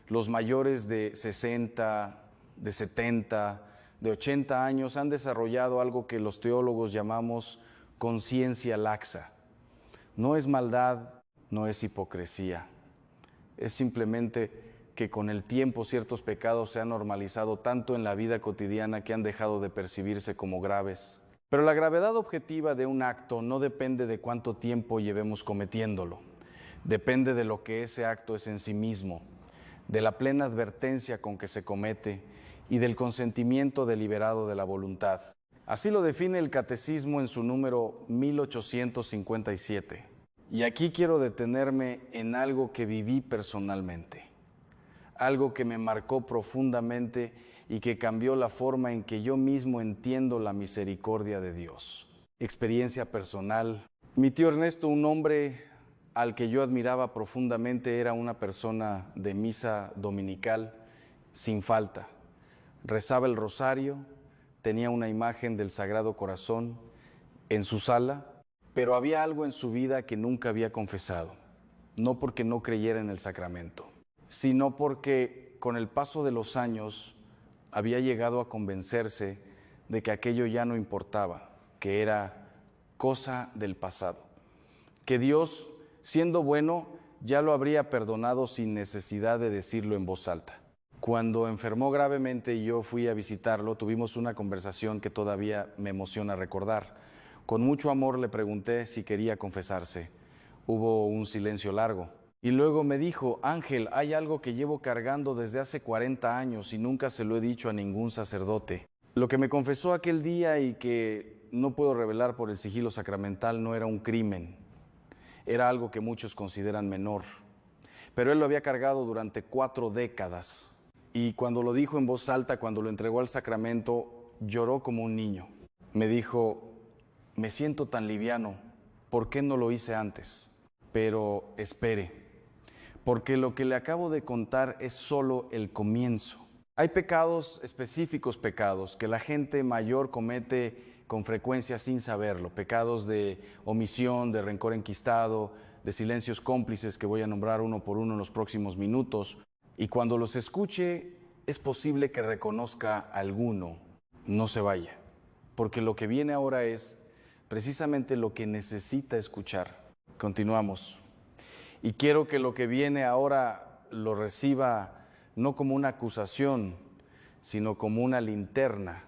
A: los mayores de 60, de 70, de 80 años, han desarrollado algo que los teólogos llamamos conciencia laxa. No es maldad, no es hipocresía. Es simplemente que con el tiempo ciertos pecados se han normalizado tanto en la vida cotidiana que han dejado de percibirse como graves. Pero la gravedad objetiva de un acto no depende de cuánto tiempo llevemos cometiéndolo. Depende de lo que ese acto es en sí mismo, de la plena advertencia con que se comete y del consentimiento deliberado de la voluntad. Así lo define el Catecismo en su número 1857. Y aquí quiero detenerme en algo que viví personalmente, algo que me marcó profundamente y que cambió la forma en que yo mismo entiendo la misericordia de Dios. Experiencia personal. Mi tío Ernesto, un hombre al que yo admiraba profundamente, era una persona de misa dominical sin falta. Rezaba el rosario, tenía una imagen del Sagrado Corazón en su sala, pero había algo en su vida que nunca había confesado, no porque no creyera en el sacramento, sino porque con el paso de los años había llegado a convencerse de que aquello ya no importaba, que era cosa del pasado, que Dios, siendo bueno, ya lo habría perdonado sin necesidad de decirlo en voz alta. Cuando enfermó gravemente y yo fui a visitarlo, tuvimos una conversación que todavía me emociona recordar. Con mucho amor le pregunté si quería confesarse. Hubo un silencio largo. Y luego me dijo: Ángel, hay algo que llevo cargando desde hace 40 años y nunca se lo he dicho a ningún sacerdote. Lo que me confesó aquel día y que no puedo revelar por el sigilo sacramental no era un crimen. Era algo que muchos consideran menor. Pero él lo había cargado durante 4 décadas. Y cuando lo dijo en voz alta, cuando lo entregó al sacramento, lloró como un niño. Me dijo: me siento tan liviano, ¿por qué no lo hice antes? Pero espere, porque lo que le acabo de contar es solo el comienzo. Hay pecados, específicos pecados, que la gente mayor comete con frecuencia sin saberlo. Pecados de omisión, de rencor enquistado, de silencios cómplices que voy a nombrar uno por uno en los próximos minutos. Y cuando los escuche, es posible que reconozca alguno. No se vaya, porque lo que viene ahora es precisamente lo que necesita escuchar. Continuamos. Y quiero que lo que viene ahora lo reciba no como una acusación, sino como una linterna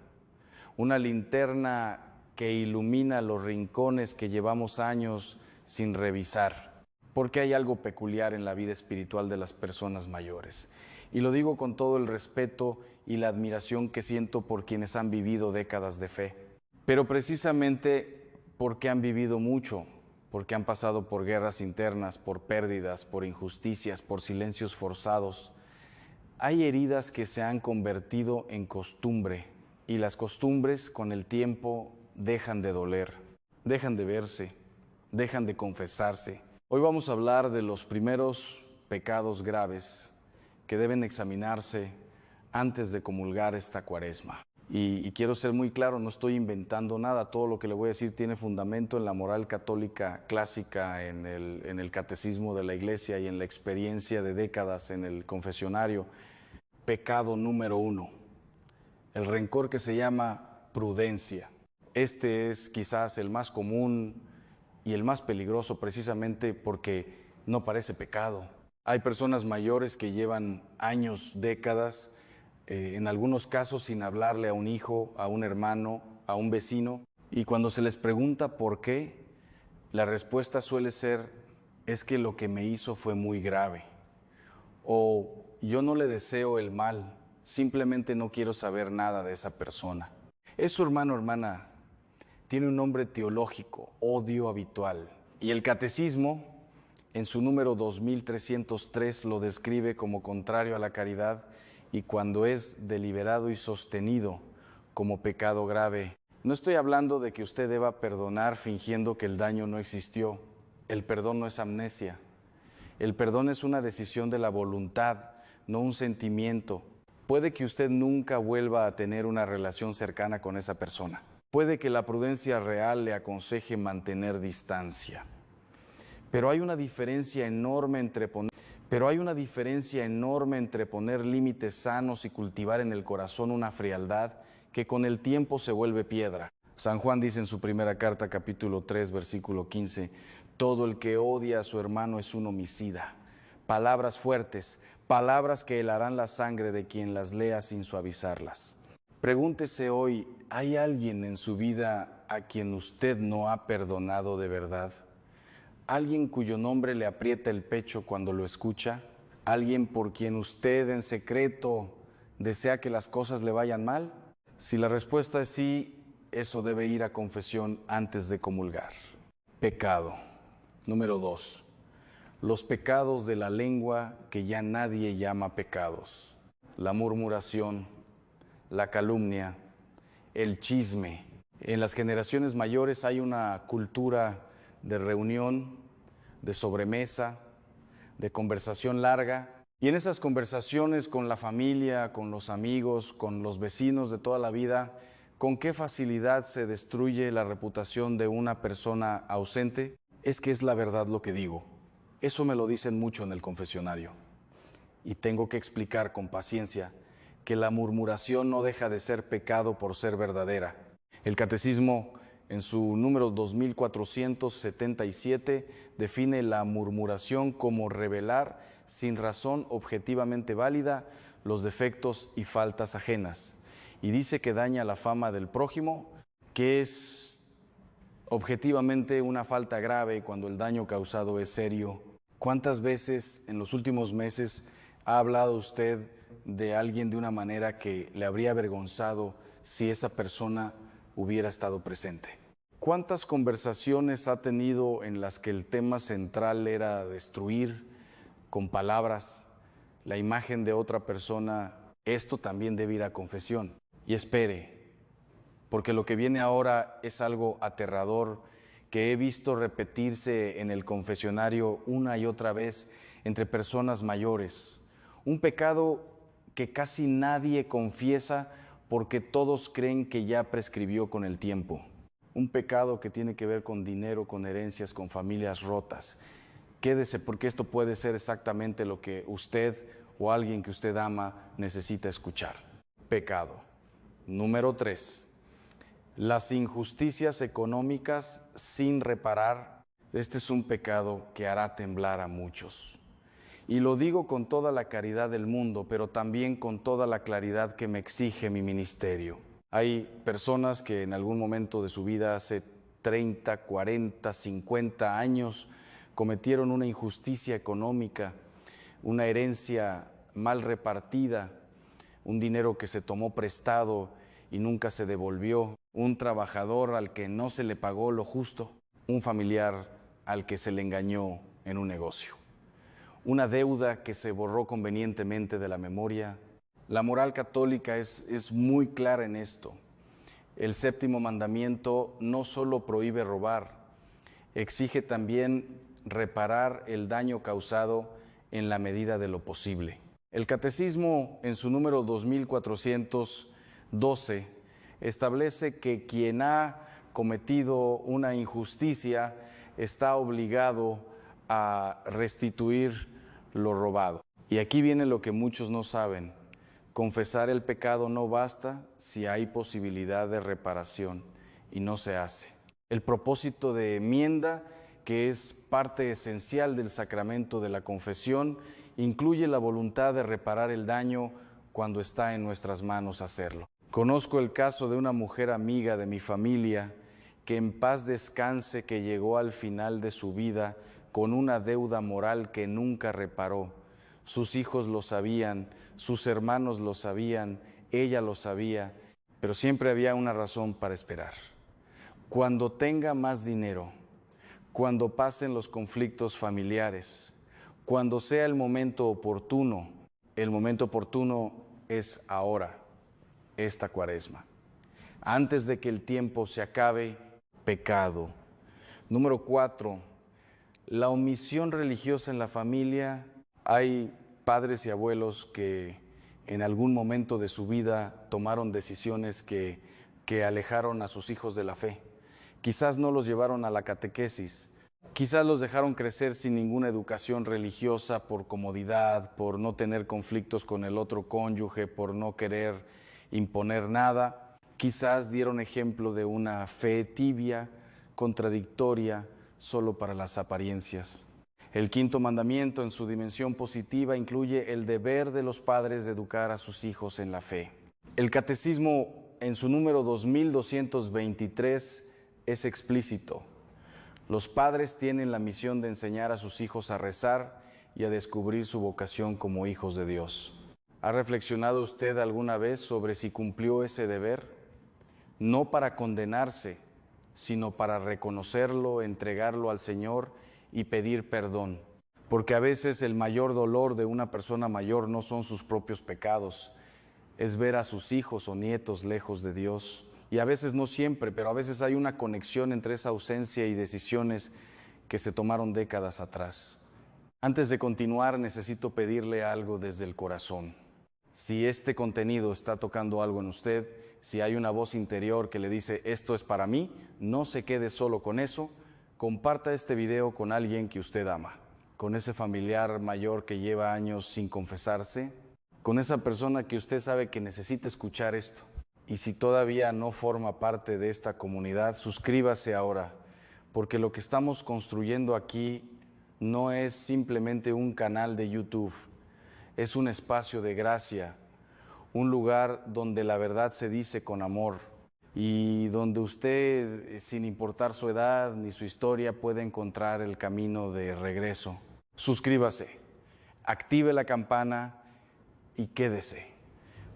A: que ilumina los rincones que llevamos años sin revisar, porque hay algo peculiar en la vida espiritual de las personas mayores. Y lo digo con todo el respeto y la admiración que siento por quienes han vivido décadas de fe, pero precisamente porque han vivido mucho, porque han pasado por guerras internas, por pérdidas, por injusticias, por silencios forzados. Hay heridas que se han convertido en costumbre, y las costumbres con el tiempo dejan de doler, dejan de verse, dejan de confesarse. Hoy vamos a hablar de los primeros pecados graves que deben examinarse antes de comulgar esta Cuaresma. Y quiero ser muy claro, no estoy inventando nada, todo lo que le voy a decir tiene fundamento en la moral católica clásica, en el catecismo de la Iglesia y en la experiencia de décadas en el confesionario. Pecado número 1, el rencor que se llama prudencia. Este es quizás el más común y el más peligroso precisamente porque no parece pecado. Hay personas mayores que llevan años, décadas, en algunos casos sin hablarle a un hijo, a un hermano, a un vecino, y cuando se les pregunta por qué, la respuesta suele ser: es que lo que me hizo fue muy grave, o yo no le deseo el mal, simplemente no quiero saber nada de esa persona. Eso, hermano, hermana, tiene un nombre teológico: odio habitual, y el catecismo, en su número 2303, lo describe como contrario a la caridad y, cuando es deliberado y sostenido, como pecado grave. No estoy hablando de que usted deba perdonar fingiendo que el daño no existió. El perdón no es amnesia. El perdón es una decisión de la voluntad, no un sentimiento. Puede que usted nunca vuelva a tener una relación cercana con esa persona. Puede que la prudencia real le aconseje mantener distancia. Pero hay una diferencia enorme entre poner límites sanos y cultivar en el corazón una frialdad que con el tiempo se vuelve piedra. San Juan dice en su primera carta, capítulo 3, versículo 15, todo el que odia a su hermano es un homicida. Palabras fuertes, palabras que helarán la sangre de quien las lea sin suavizarlas. Pregúntese hoy, ¿hay alguien en su vida a quien usted no ha perdonado de verdad? ¿Alguien cuyo nombre le aprieta el pecho cuando lo escucha? ¿Alguien por quien usted en secreto desea que las cosas le vayan mal? Si la respuesta es sí, eso debe ir a confesión antes de comulgar. Pecado. Número 2. Los pecados de la lengua que ya nadie llama pecados. La murmuración, la calumnia, el chisme. En las generaciones mayores hay una cultura de reunión, de sobremesa, de conversación larga, y en esas conversaciones con la familia, con los amigos, con los vecinos de toda la vida, ¿con qué facilidad se destruye la reputación de una persona ausente? Es que es la verdad lo que digo. Eso me lo dicen mucho en el confesionario, y tengo que explicar con paciencia que la murmuración no deja de ser pecado por ser verdadera. El catecismo, en su número 2477, define la murmuración como revelar sin razón objetivamente válida los defectos y faltas ajenas, y dice que daña la fama del prójimo, que es objetivamente una falta grave cuando el daño causado es serio. ¿Cuántas veces en los últimos meses ha hablado usted de alguien de una manera que le habría avergonzado si esa persona hubiera estado presente? ¿Cuántas conversaciones ha tenido en las que el tema central era destruir con palabras la imagen de otra persona? Esto también debe ir a confesión. Y espere, porque lo que viene ahora es algo aterrador que he visto repetirse en el confesionario una y otra vez entre personas mayores. Un pecado que casi nadie confiesa porque todos creen que ya prescribió con el tiempo. Un pecado que tiene que ver con dinero, con herencias, con familias rotas. Quédese, porque esto puede ser exactamente lo que usted o alguien que usted ama necesita escuchar. Pecado. Número 3. Las injusticias económicas sin reparar. Este es un pecado que hará temblar a muchos. Y lo digo con toda la caridad del mundo, pero también con toda la claridad que me exige mi ministerio. Hay personas que en algún momento de su vida, hace 30, 40, 50 años, cometieron una injusticia económica, una herencia mal repartida, un dinero que se tomó prestado y nunca se devolvió, un trabajador al que no se le pagó lo justo, un familiar al que se le engañó en un negocio, una deuda que se borró convenientemente de la memoria. La moral católica es muy clara en esto. El séptimo mandamiento no solo prohíbe robar, exige también reparar el daño causado en la medida de lo posible. El Catecismo, en su número 2412, establece que quien ha cometido una injusticia está obligado a restituir lo robado. Y aquí viene lo que muchos no saben. Confesar el pecado no basta si hay posibilidad de reparación, y no se hace. El propósito de enmienda, que es parte esencial del sacramento de la confesión, incluye la voluntad de reparar el daño cuando está en nuestras manos hacerlo. Conozco el caso de una mujer amiga de mi familia que en paz descanse, que llegó al final de su vida con una deuda moral que nunca reparó. Sus hijos lo sabían, sus hermanos lo sabían, ella lo sabía, pero siempre había una razón para esperar. Cuando tenga más dinero, cuando pasen los conflictos familiares, cuando sea el momento oportuno es ahora, esta Cuaresma. Antes de que el tiempo se acabe, pecado. Número 4, la omisión religiosa en la familia. Hay padres y abuelos que en algún momento de su vida tomaron decisiones que alejaron a sus hijos de la fe. Quizás no los llevaron a la catequesis, quizás los dejaron crecer sin ninguna educación religiosa por comodidad, por no tener conflictos con el otro cónyuge, por no querer imponer nada. Quizás dieron ejemplo de una fe tibia, contradictoria, solo para las apariencias. El quinto mandamiento, en su dimensión positiva, incluye el deber de los padres de educar a sus hijos en la fe. El Catecismo, en su número 2223, es explícito. Los padres tienen la misión de enseñar a sus hijos a rezar y a descubrir su vocación como hijos de Dios. ¿Ha reflexionado usted alguna vez sobre si cumplió ese deber? No para condenarse, sino para reconocerlo, entregarlo al Señor y pedir perdón. Porque a veces el mayor dolor de una persona mayor no son sus propios pecados, es ver a sus hijos o nietos lejos de Dios. Y a veces no siempre, pero a veces hay una conexión entre esa ausencia y decisiones que se tomaron décadas atrás. Antes de continuar, necesito pedirle algo desde el corazón. Si este contenido está tocando algo en usted, si hay una voz interior que le dice, esto es para mí, no se quede solo con eso, comparta este video con alguien que usted ama, con ese familiar mayor que lleva años sin confesarse, con esa persona que usted sabe que necesita escuchar esto. Y si todavía no forma parte de esta comunidad, suscríbase ahora, porque lo que estamos construyendo aquí no es simplemente un canal de YouTube, es un espacio de gracia, un lugar donde la verdad se dice con amor y donde usted, sin importar su edad ni su historia, puede encontrar el camino de regreso. Suscríbase, active la campana y quédese,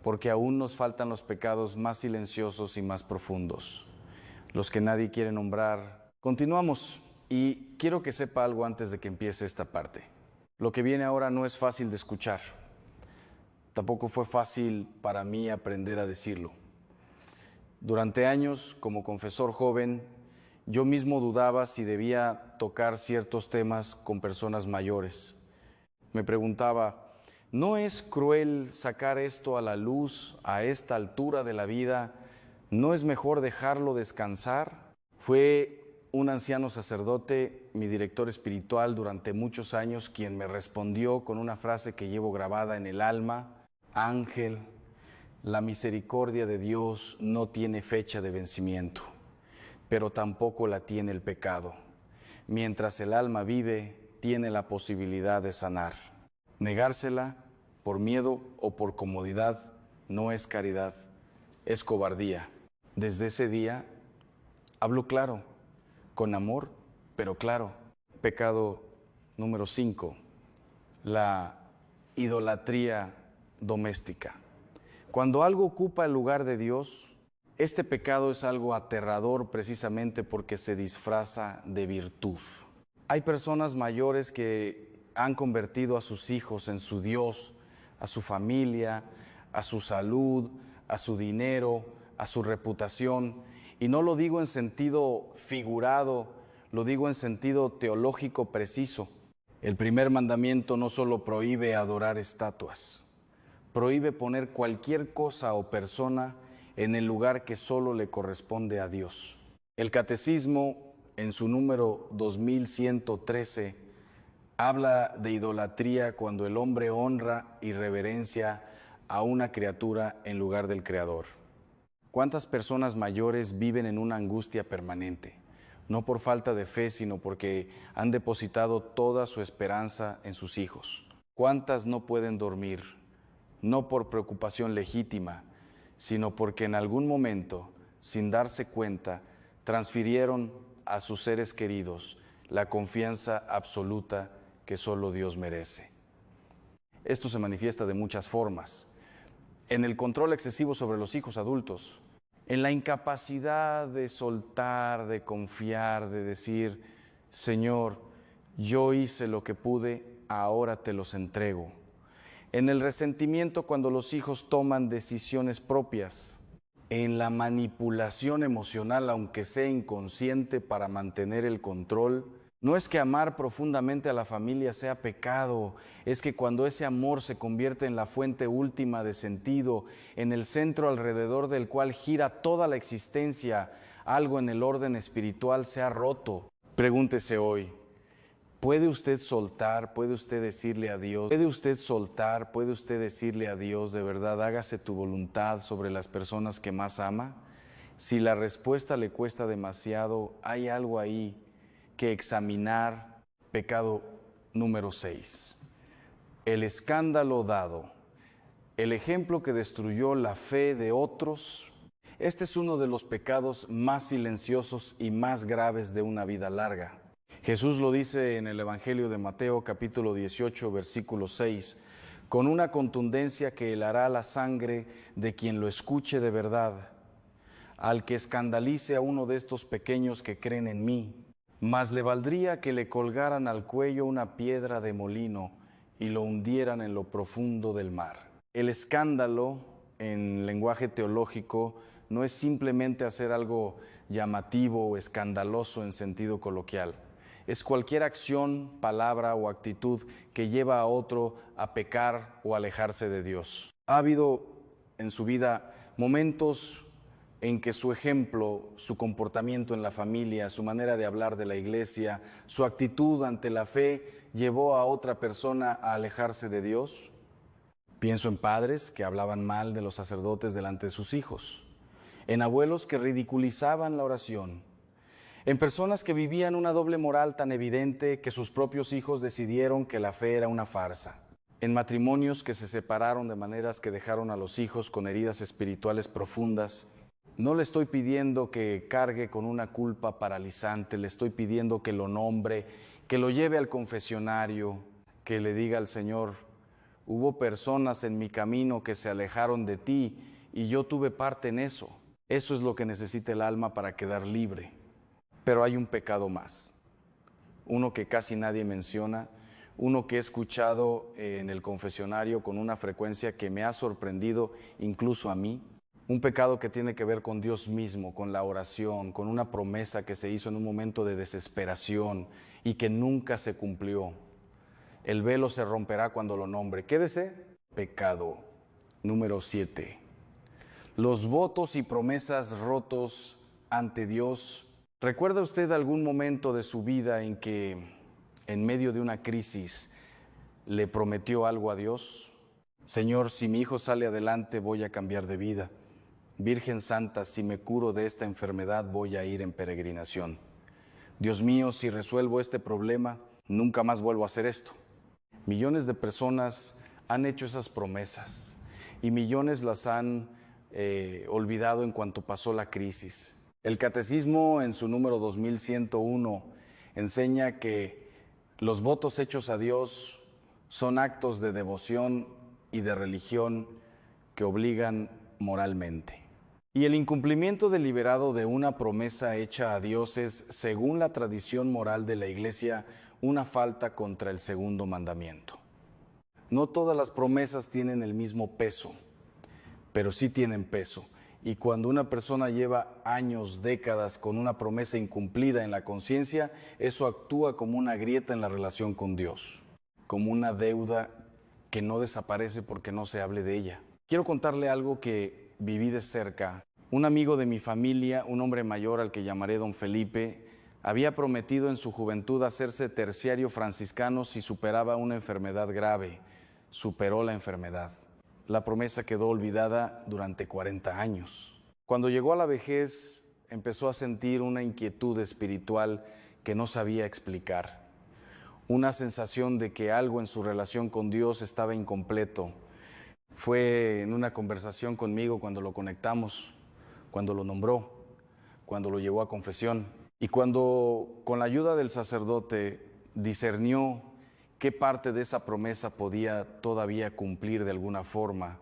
A: porque aún nos faltan los pecados más silenciosos y más profundos, los que nadie quiere nombrar. Continuamos, y quiero que sepa algo antes de que empiece esta parte. Lo que viene ahora no es fácil de escuchar. Tampoco fue fácil para mí aprender a decirlo. Durante años, como confesor joven, yo mismo dudaba si debía tocar ciertos temas con personas mayores. Me preguntaba, ¿no es cruel sacar esto a la luz a esta altura de la vida? ¿No es mejor dejarlo descansar? Fue un anciano sacerdote, mi director espiritual durante muchos años, quien me respondió con una frase que llevo grabada en el alma: Ángel, la misericordia de Dios no tiene fecha de vencimiento, pero tampoco la tiene el pecado. Mientras el alma vive, tiene la posibilidad de sanar. Negársela por miedo o por comodidad no es caridad, es cobardía. Desde ese día hablo claro, con amor, pero claro. Pecado número 5, la idolatría doméstica. Cuando algo ocupa el lugar de Dios, este pecado es algo aterrador precisamente porque se disfraza de virtud. Hay personas mayores que han convertido a sus hijos en su Dios, a su familia, a su salud, a su dinero, a su reputación. Y no lo digo en sentido figurado, lo digo en sentido teológico preciso. El primer mandamiento no solo prohíbe adorar estatuas, prohíbe poner cualquier cosa o persona en el lugar que solo le corresponde a Dios. El Catecismo, en su número 2113, habla de idolatría cuando el hombre honra y reverencia a una criatura en lugar del Creador. ¿Cuántas personas mayores viven en una angustia permanente? No por falta de fe, sino porque han depositado toda su esperanza en sus hijos. ¿Cuántas no pueden dormir? No por preocupación legítima, sino porque en algún momento, sin darse cuenta, transfirieron a sus seres queridos la confianza absoluta que solo Dios merece. Esto se manifiesta de muchas formas. En el control excesivo sobre los hijos adultos, en la incapacidad de soltar, de confiar, de decir, Señor, yo hice lo que pude, ahora te los entrego. En el resentimiento cuando los hijos toman decisiones propias, en la manipulación emocional, aunque sea inconsciente, para mantener el control. No es que amar profundamente a la familia sea pecado, es que cuando ese amor se convierte en la fuente última de sentido, en el centro alrededor del cual gira toda la existencia, algo en el orden espiritual se ha roto. Pregúntese hoy, ¿puede usted soltar? ¿Puede usted decirle a Dios? ¿Puede usted soltar? ¿Puede usted decirle a Dios, de verdad, hágase tu voluntad sobre las personas que más ama? Si la respuesta le cuesta demasiado, hay algo ahí que examinar. Pecado número 6. El escándalo dado. El ejemplo que destruyó la fe de otros. Este es uno de los pecados más silenciosos y más graves de una vida larga. Jesús lo dice en el Evangelio de Mateo, capítulo 18, versículo 6, con una contundencia que helará la sangre de quien lo escuche de verdad. Al que escandalice a uno de estos pequeños que creen en mí, más le valdría que le colgaran al cuello una piedra de molino y lo hundieran en lo profundo del mar. El escándalo, en lenguaje teológico, no es simplemente hacer algo llamativo o escandaloso en sentido coloquial. Es cualquier acción, palabra o actitud que lleva a otro a pecar o alejarse de Dios. Ha habido en su vida momentos en que su ejemplo, su comportamiento en la familia, su manera de hablar de la iglesia, su actitud ante la fe, llevó a otra persona a alejarse de Dios. Pienso en padres que hablaban mal de los sacerdotes delante de sus hijos, en abuelos que ridiculizaban la oración, en personas que vivían una doble moral tan evidente que sus propios hijos decidieron que la fe era una farsa, en matrimonios que se separaron de maneras que dejaron a los hijos con heridas espirituales profundas. No le estoy pidiendo que cargue con una culpa paralizante, le estoy pidiendo que lo nombre, que lo lleve al confesionario, que le diga al Señor, hubo personas en mi camino que se alejaron de ti y yo tuve parte en eso. Eso es lo que necesita el alma para quedar libre. Pero hay un pecado más, uno que casi nadie menciona, uno que he escuchado en el confesionario con una frecuencia que me ha sorprendido incluso a mí. Un pecado que tiene que ver con Dios mismo, con la oración, con una promesa que se hizo en un momento de desesperación y que nunca se cumplió. El velo se romperá cuando lo nombre. Quédese. Pecado número 7. Los votos y promesas rotos ante Dios. ¿Recuerda usted algún momento de su vida en que, en medio de una crisis, le prometió algo a Dios? Señor, si mi hijo sale adelante, voy a cambiar de vida. Virgen Santa, si me curo de esta enfermedad, voy a ir en peregrinación. Dios mío, si resuelvo este problema, nunca más vuelvo a hacer esto. Millones de personas han hecho esas promesas y millones las han olvidado en cuanto pasó la crisis. El Catecismo, en su número 2101, enseña que los votos hechos a Dios son actos de devoción y de religión que obligan moralmente. Y el incumplimiento deliberado de una promesa hecha a Dios es, según la tradición moral de la Iglesia, una falta contra el segundo mandamiento. No todas las promesas tienen el mismo peso, pero sí tienen peso. Y cuando una persona lleva años, décadas con una promesa incumplida en la conciencia, eso actúa como una grieta en la relación con Dios, como una deuda que no desaparece porque no se hable de ella. Quiero contarle algo que viví de cerca. Un amigo de mi familia, un hombre mayor al que llamaré don Felipe, había prometido en su juventud hacerse terciario franciscano si superaba una enfermedad grave. Superó la enfermedad. La promesa quedó olvidada durante 40 años. Cuando llegó a la vejez, empezó a sentir una inquietud espiritual que no sabía explicar. Una sensación de que algo en su relación con Dios estaba incompleto. Fue en una conversación conmigo cuando lo conectamos, cuando lo nombró, cuando lo llevó a confesión. Y cuando, con la ayuda del sacerdote, discernió qué parte de esa promesa podía todavía cumplir de alguna forma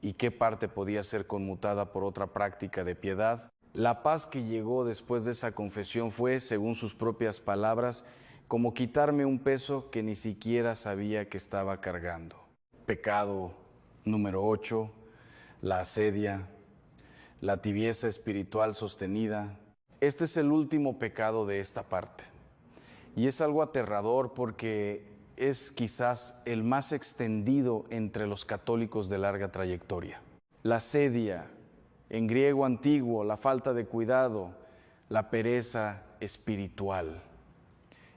A: y qué parte podía ser conmutada por otra práctica de piedad, la paz que llegó después de esa confesión fue, según sus propias palabras, como quitarme un peso que ni siquiera sabía que estaba cargando. Pecado número 8, la asedia, la tibieza espiritual sostenida. Este es el último pecado de esta parte. Y es algo aterrador porque es quizás el más extendido entre los católicos de larga trayectoria. La asedia, en griego antiguo, la falta de cuidado, la pereza espiritual,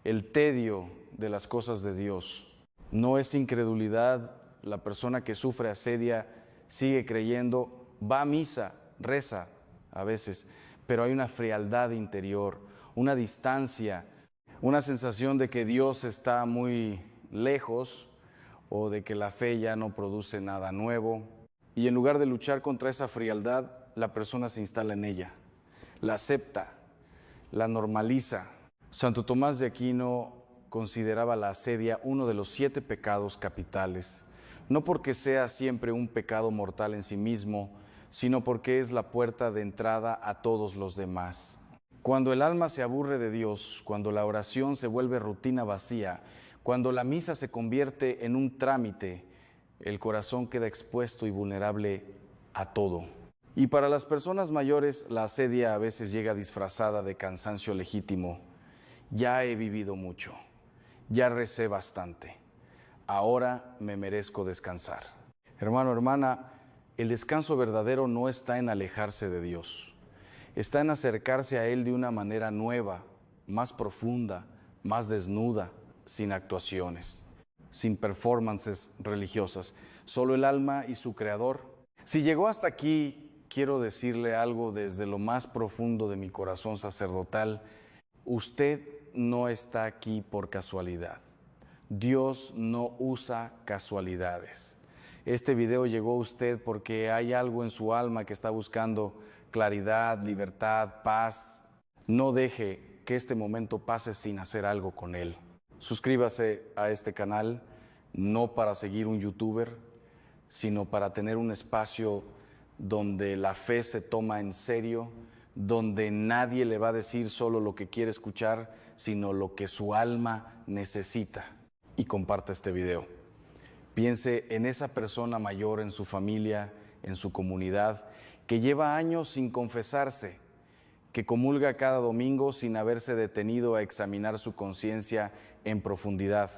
A: el tedio de las cosas de Dios. No es incredulidad, la persona que sufre asedia sigue creyendo, va a misa, reza a veces, pero hay una frialdad interior, una distancia, una sensación de que Dios está muy lejos o de que la fe ya no produce nada nuevo. Y en lugar de luchar contra esa frialdad, la persona se instala en ella, la acepta, la normaliza. Santo Tomás de Aquino consideraba la asedia uno de los 7 pecados capitales, no porque sea siempre un pecado mortal en sí mismo, sino porque es la puerta de entrada a todos los demás. Cuando el alma se aburre de Dios, cuando la oración se vuelve rutina vacía, cuando la misa se convierte en un trámite, el corazón queda expuesto y vulnerable a todo. Y para las personas mayores, la asedia a veces llega disfrazada de cansancio legítimo. Ya he vivido mucho, ya recé bastante, ahora me merezco descansar. Hermano, hermana, el descanso verdadero no está en alejarse de Dios, está en acercarse a Él de una manera nueva, más profunda, más desnuda, sin actuaciones, sin performances religiosas, solo el alma y su Creador. Si llegó hasta aquí, quiero decirle algo desde lo más profundo de mi corazón sacerdotal. Usted no está aquí por casualidad. Dios no usa casualidades. Este video llegó a usted porque hay algo en su alma que está buscando claridad, libertad, paz. No deje que este momento pase sin hacer algo con él. Suscríbase a este canal, no para seguir un youtuber, sino para tener un espacio donde la fe se toma en serio, donde nadie le va a decir solo lo que quiere escuchar, sino lo que su alma necesita. Y comparta este video. Piense en esa persona mayor en su familia, en su comunidad, que lleva años sin confesarse, que comulga cada domingo sin haberse detenido a examinar su conciencia en profundidad.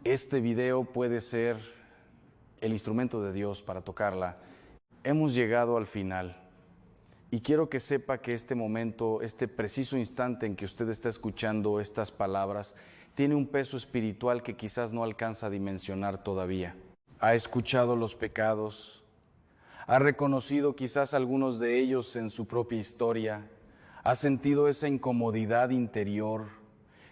A: Este video puede ser el instrumento de Dios para tocarla. Hemos llegado al final y quiero que sepa que este momento, este preciso instante en que usted está escuchando estas palabras, tiene un peso espiritual que quizás no alcanza a dimensionar todavía. Ha escuchado los pecados, ha reconocido quizás algunos de ellos en su propia historia, ha sentido esa incomodidad interior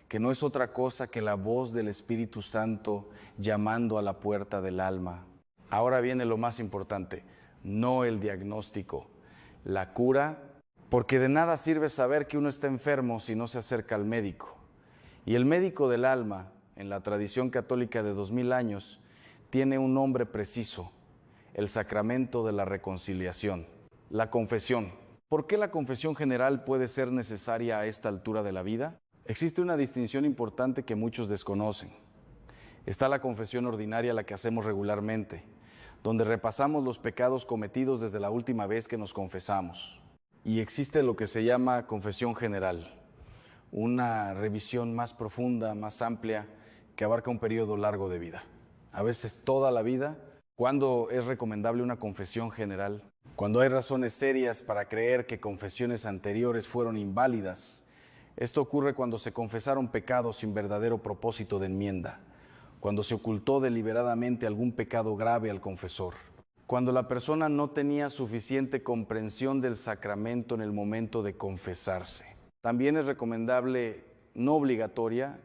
A: que no es otra cosa que la voz del Espíritu Santo llamando a la puerta del alma. Ahora viene lo más importante. no el diagnóstico. La cura, porque de nada sirve saber que uno está enfermo si no se acerca al médico. Y el médico del alma, en la tradición católica de 2000 años, tiene un nombre preciso: el sacramento de la reconciliación, la confesión. ¿Por qué la confesión general puede ser necesaria a esta altura de la vida? Existe una distinción importante que muchos desconocen. Está la confesión ordinaria, la que hacemos regularmente, donde repasamos los pecados cometidos desde la última vez que nos confesamos. Y existe lo que se llama confesión general, una revisión más profunda, más amplia, que abarca un periodo largo de vida, a veces toda la vida. ¿Cuándo es recomendable una confesión general? Cuando hay razones serias para creer que confesiones anteriores fueron inválidas. Esto ocurre cuando se confesaron pecados sin verdadero propósito de enmienda, cuando se ocultó deliberadamente algún pecado grave al confesor, cuando la persona no tenía suficiente comprensión del sacramento en el momento de confesarse. También es recomendable, no obligatoria,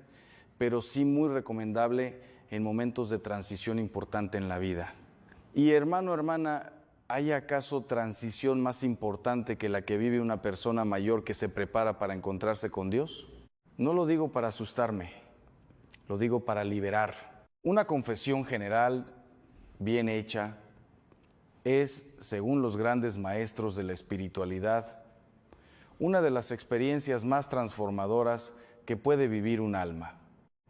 A: pero sí muy recomendable en momentos de transición importante en la vida. Y hermano, hermana, ¿hay acaso transición más importante que la que vive una persona mayor que se prepara para encontrarse con Dios? No lo digo para asustarme, lo digo para liberar. Una confesión general, bien hecha, es, según los grandes maestros de la espiritualidad, una de las experiencias más transformadoras que puede vivir un alma.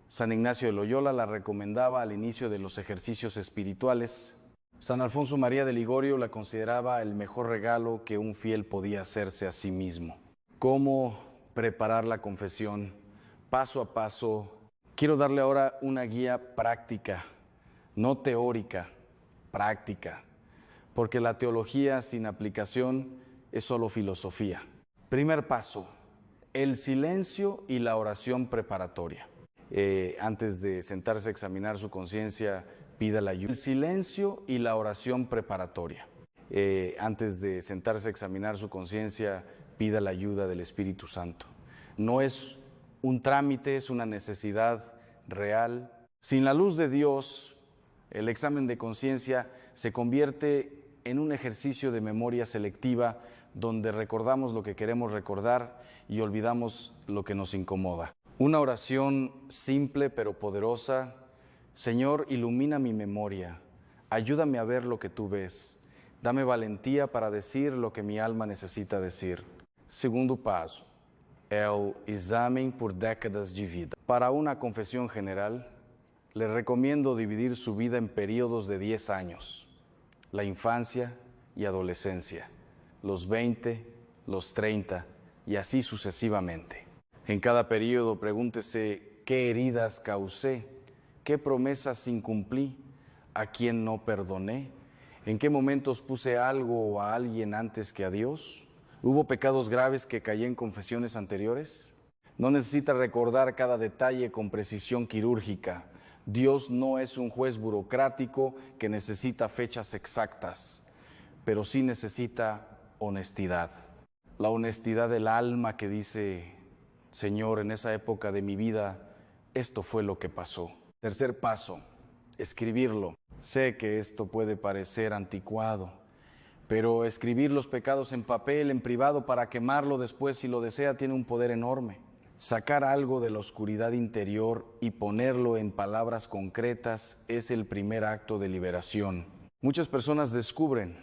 A: San Ignacio de Loyola la recomendaba al inicio de los ejercicios espirituales. San Alfonso María de Ligorio la consideraba el mejor regalo que un fiel podía hacerse a sí mismo. ¿Cómo preparar la confesión? Paso a paso. Quiero darle ahora una guía práctica, no teórica, práctica, porque la teología sin aplicación es solo filosofía. Primer paso, el silencio y la oración preparatoria. Antes de sentarse a examinar su conciencia, pida la ayuda. El silencio y la oración preparatoria. Antes de sentarse a examinar su conciencia, pida la ayuda del Espíritu Santo. No es un trámite, es una necesidad real. Sin la luz de Dios, el examen de conciencia se convierte en un ejercicio de memoria selectiva donde recordamos lo que queremos recordar y olvidamos lo que nos incomoda. Una oración simple pero poderosa: Señor, ilumina mi memoria, ayúdame a ver lo que tú ves, dame valentía para decir lo que mi alma necesita decir. Segundo paso, el examen por décadas de vida. Para una confesión general, le recomiendo dividir su vida en periodos de 10 años, la infancia y adolescencia, los 20, los 30 y así sucesivamente. En cada periodo pregúntese qué heridas causé, qué promesas incumplí, a quién no perdoné, en qué momentos puse algo o a alguien antes que a Dios. ¿Hubo pecados graves que caí en confesiones anteriores? No necesita recordar cada detalle con precisión quirúrgica. Dios no es un juez burocrático que necesita fechas exactas, pero sí necesita honestidad. La honestidad del alma que dice: Señor, en esa época de mi vida, esto fue lo que pasó. Tercer paso, escribirlo. Sé que esto puede parecer anticuado, pero escribir los pecados en papel, en privado, para quemarlo después si lo desea, tiene un poder enorme. Sacar algo de la oscuridad interior y ponerlo en palabras concretas es el primer acto de liberación. Muchas personas descubren,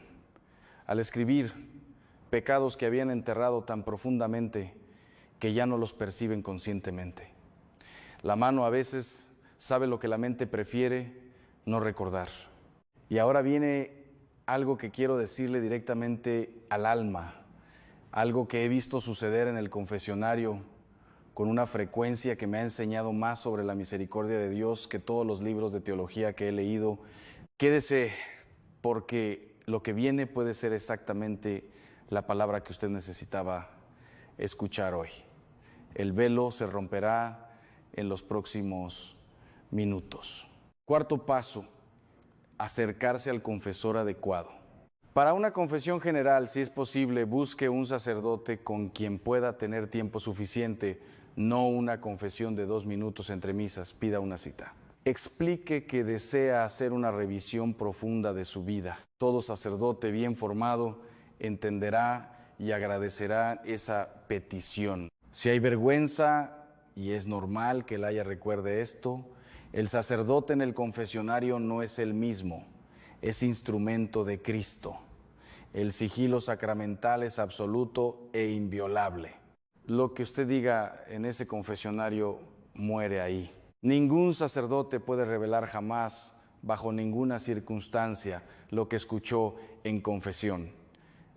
A: al escribir, pecados que habían enterrado tan profundamente que ya no los perciben conscientemente. La mano a veces sabe lo que la mente prefiere no recordar. Y ahora viene algo que quiero decirle directamente al alma, algo que he visto suceder en el confesionario con una frecuencia que me ha enseñado más sobre la misericordia de Dios que todos los libros de teología que he leído. Quédese, porque lo que viene puede ser exactamente la palabra que usted necesitaba escuchar hoy. El velo se romperá en los próximos minutos. Cuarto paso, acercarse al confesor adecuado. Para una confesión general, si es posible, busque un sacerdote con quien pueda tener tiempo suficiente, no una confesión de 2 minutos entre misas, pida una cita. explique que desea hacer una revisión profunda de su vida. Todo sacerdote bien formado entenderá y agradecerá esa petición. Si hay vergüenza, y es normal que el aya recuerde esto, el sacerdote en el confesionario no es el mismo, es instrumento de Cristo. El sigilo sacramental es absoluto e inviolable. Lo que usted diga en ese confesionario muere ahí. Ningún sacerdote puede revelar jamás, bajo ninguna circunstancia, lo que escuchó en confesión.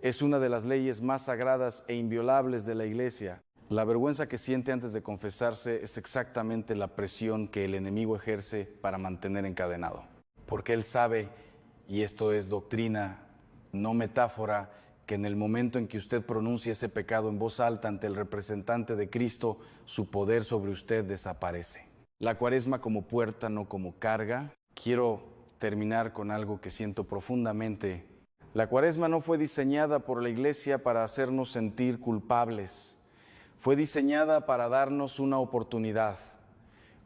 A: Es una de las leyes más sagradas e inviolables de la Iglesia. La vergüenza que siente antes de confesarse es exactamente la presión que el enemigo ejerce para mantener encadenado. Porque él sabe, y esto es doctrina, no metáfora, que en el momento en que usted pronuncia ese pecado en voz alta ante el representante de Cristo, su poder sobre usted desaparece. La Cuaresma como puerta, no como carga. Quiero terminar con algo que siento profundamente. La Cuaresma no fue diseñada por la Iglesia para hacernos sentir culpables. Fue diseñada para darnos una oportunidad.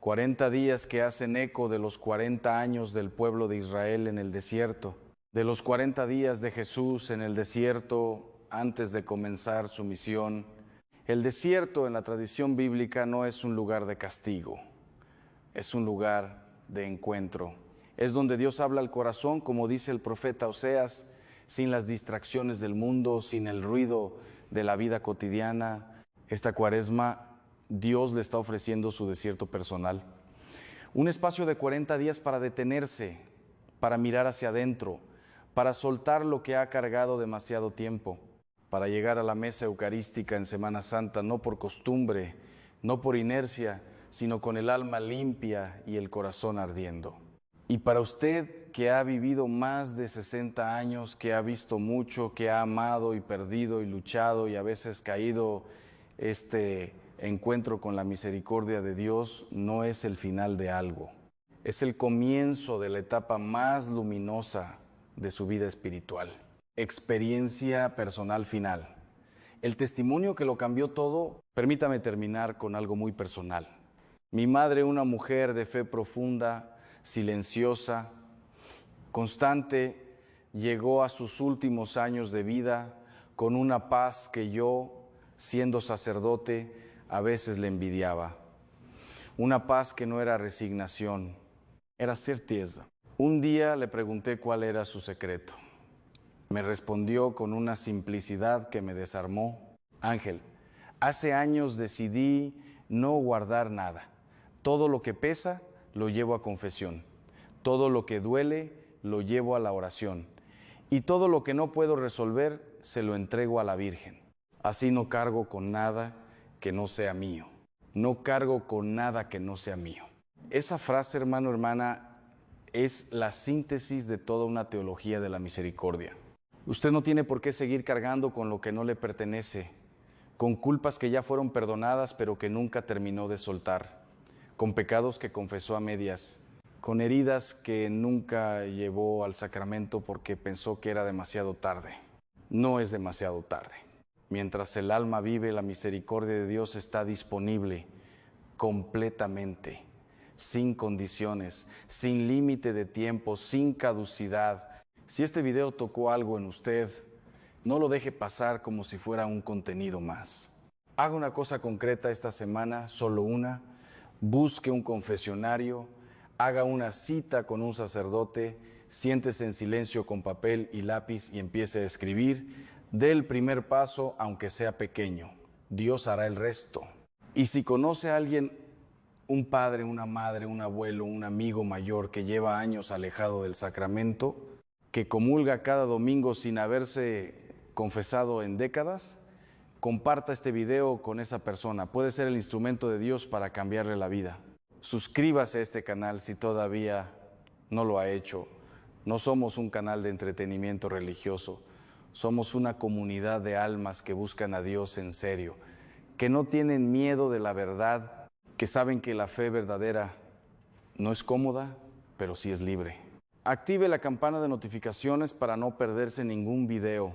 A: 40 días que hacen eco de los 40 años del pueblo de Israel en el desierto, de los 40 días de Jesús en el desierto antes de comenzar su misión. El desierto en la tradición bíblica no es un lugar de castigo, es un lugar de encuentro. Es donde Dios habla al corazón, como dice el profeta Oseas, sin las distracciones del mundo, sin el ruido de la vida cotidiana. Esta Cuaresma, Dios le está ofreciendo su desierto personal. Un espacio de 40 días para detenerse, para mirar hacia adentro, para soltar lo que ha cargado demasiado tiempo, para llegar a la mesa eucarística en Semana Santa, no por costumbre, no por inercia, sino con el alma limpia y el corazón ardiendo. Y para usted que ha vivido más de 60 años, que ha visto mucho, que ha amado y perdido y luchado y a veces caído, este encuentro con la misericordia de Dios no es el final de algo, es el comienzo de la etapa más luminosa de su vida espiritual. Experiencia personal final. El testimonio que lo cambió todo. Permítame terminar con algo muy personal. Mi madre, una mujer de fe profunda, silenciosa, constante, llegó a sus últimos años de vida con una paz que yo, siendo sacerdote, a veces le envidiaba. Una paz que no era resignación, era certeza. Un día le pregunté cuál era su secreto. Me respondió con una simplicidad que me desarmó. Ángel, hace años decidí no guardar nada. Todo lo que pesa lo llevo a confesión. Todo lo que duele lo llevo a la oración. Y todo lo que no puedo resolver se lo entrego a la Virgen. Así no cargo con nada que no sea mío. No cargo con nada que no sea mío. Esa frase, hermano, hermana, es la síntesis de toda una teología de la misericordia. Usted no tiene por qué seguir cargando con lo que no le pertenece, con culpas que ya fueron perdonadas pero que nunca terminó de soltar, con pecados que confesó a medias, con heridas que nunca llevó al sacramento porque pensó que era demasiado tarde. No es demasiado tarde. Mientras el alma vive, la misericordia de Dios está disponible completamente, sin condiciones, sin límite de tiempo, sin caducidad. Si este video tocó algo en usted, no lo deje pasar como si fuera un contenido más. Haga una cosa concreta esta semana, solo una. Busque un confesionario, haga una cita con un sacerdote, siéntese en silencio con papel y lápiz y empiece a escribir. Dé el primer paso, aunque sea pequeño. Dios hará el resto. Y si conoce a alguien, un padre, una madre, un abuelo, un amigo mayor que lleva años alejado del sacramento, que comulga cada domingo sin haberse confesado en décadas, comparta este video con esa persona. Puede ser el instrumento de Dios para cambiarle la vida. Suscríbase a este canal si todavía no lo ha hecho. No somos un canal de entretenimiento religioso. Somos una comunidad de almas que buscan a Dios en serio, que no tienen miedo de la verdad, que saben que la fe verdadera no es cómoda, pero sí es libre. Active la campana de notificaciones para no perderse ningún video,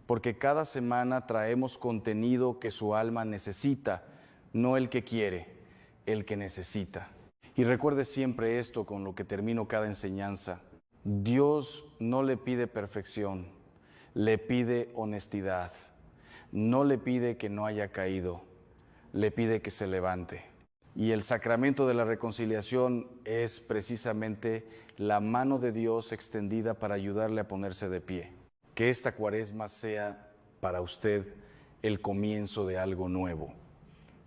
A: porque cada semana traemos contenido que su alma necesita, no el que quiere, el que necesita. Y recuerde siempre esto con lo que termino cada enseñanza. Dios no le pide perfección, le pide honestidad. No le pide que no haya caído, le pide que se levante. Y el sacramento de la reconciliación es precisamente la mano de Dios extendida para ayudarle a ponerse de pie. Que esta Cuaresma sea para usted el comienzo de algo nuevo.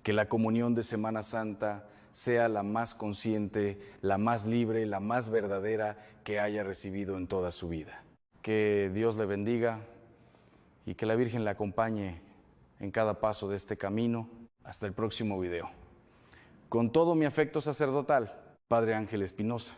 A: Que la comunión de Semana Santa sea la más consciente, la más libre, la más verdadera que haya recibido en toda su vida. Que Dios le bendiga y que la Virgen le acompañe en cada paso de este camino. Hasta el próximo video. Con todo mi afecto sacerdotal, Padre Ángel Espinosa.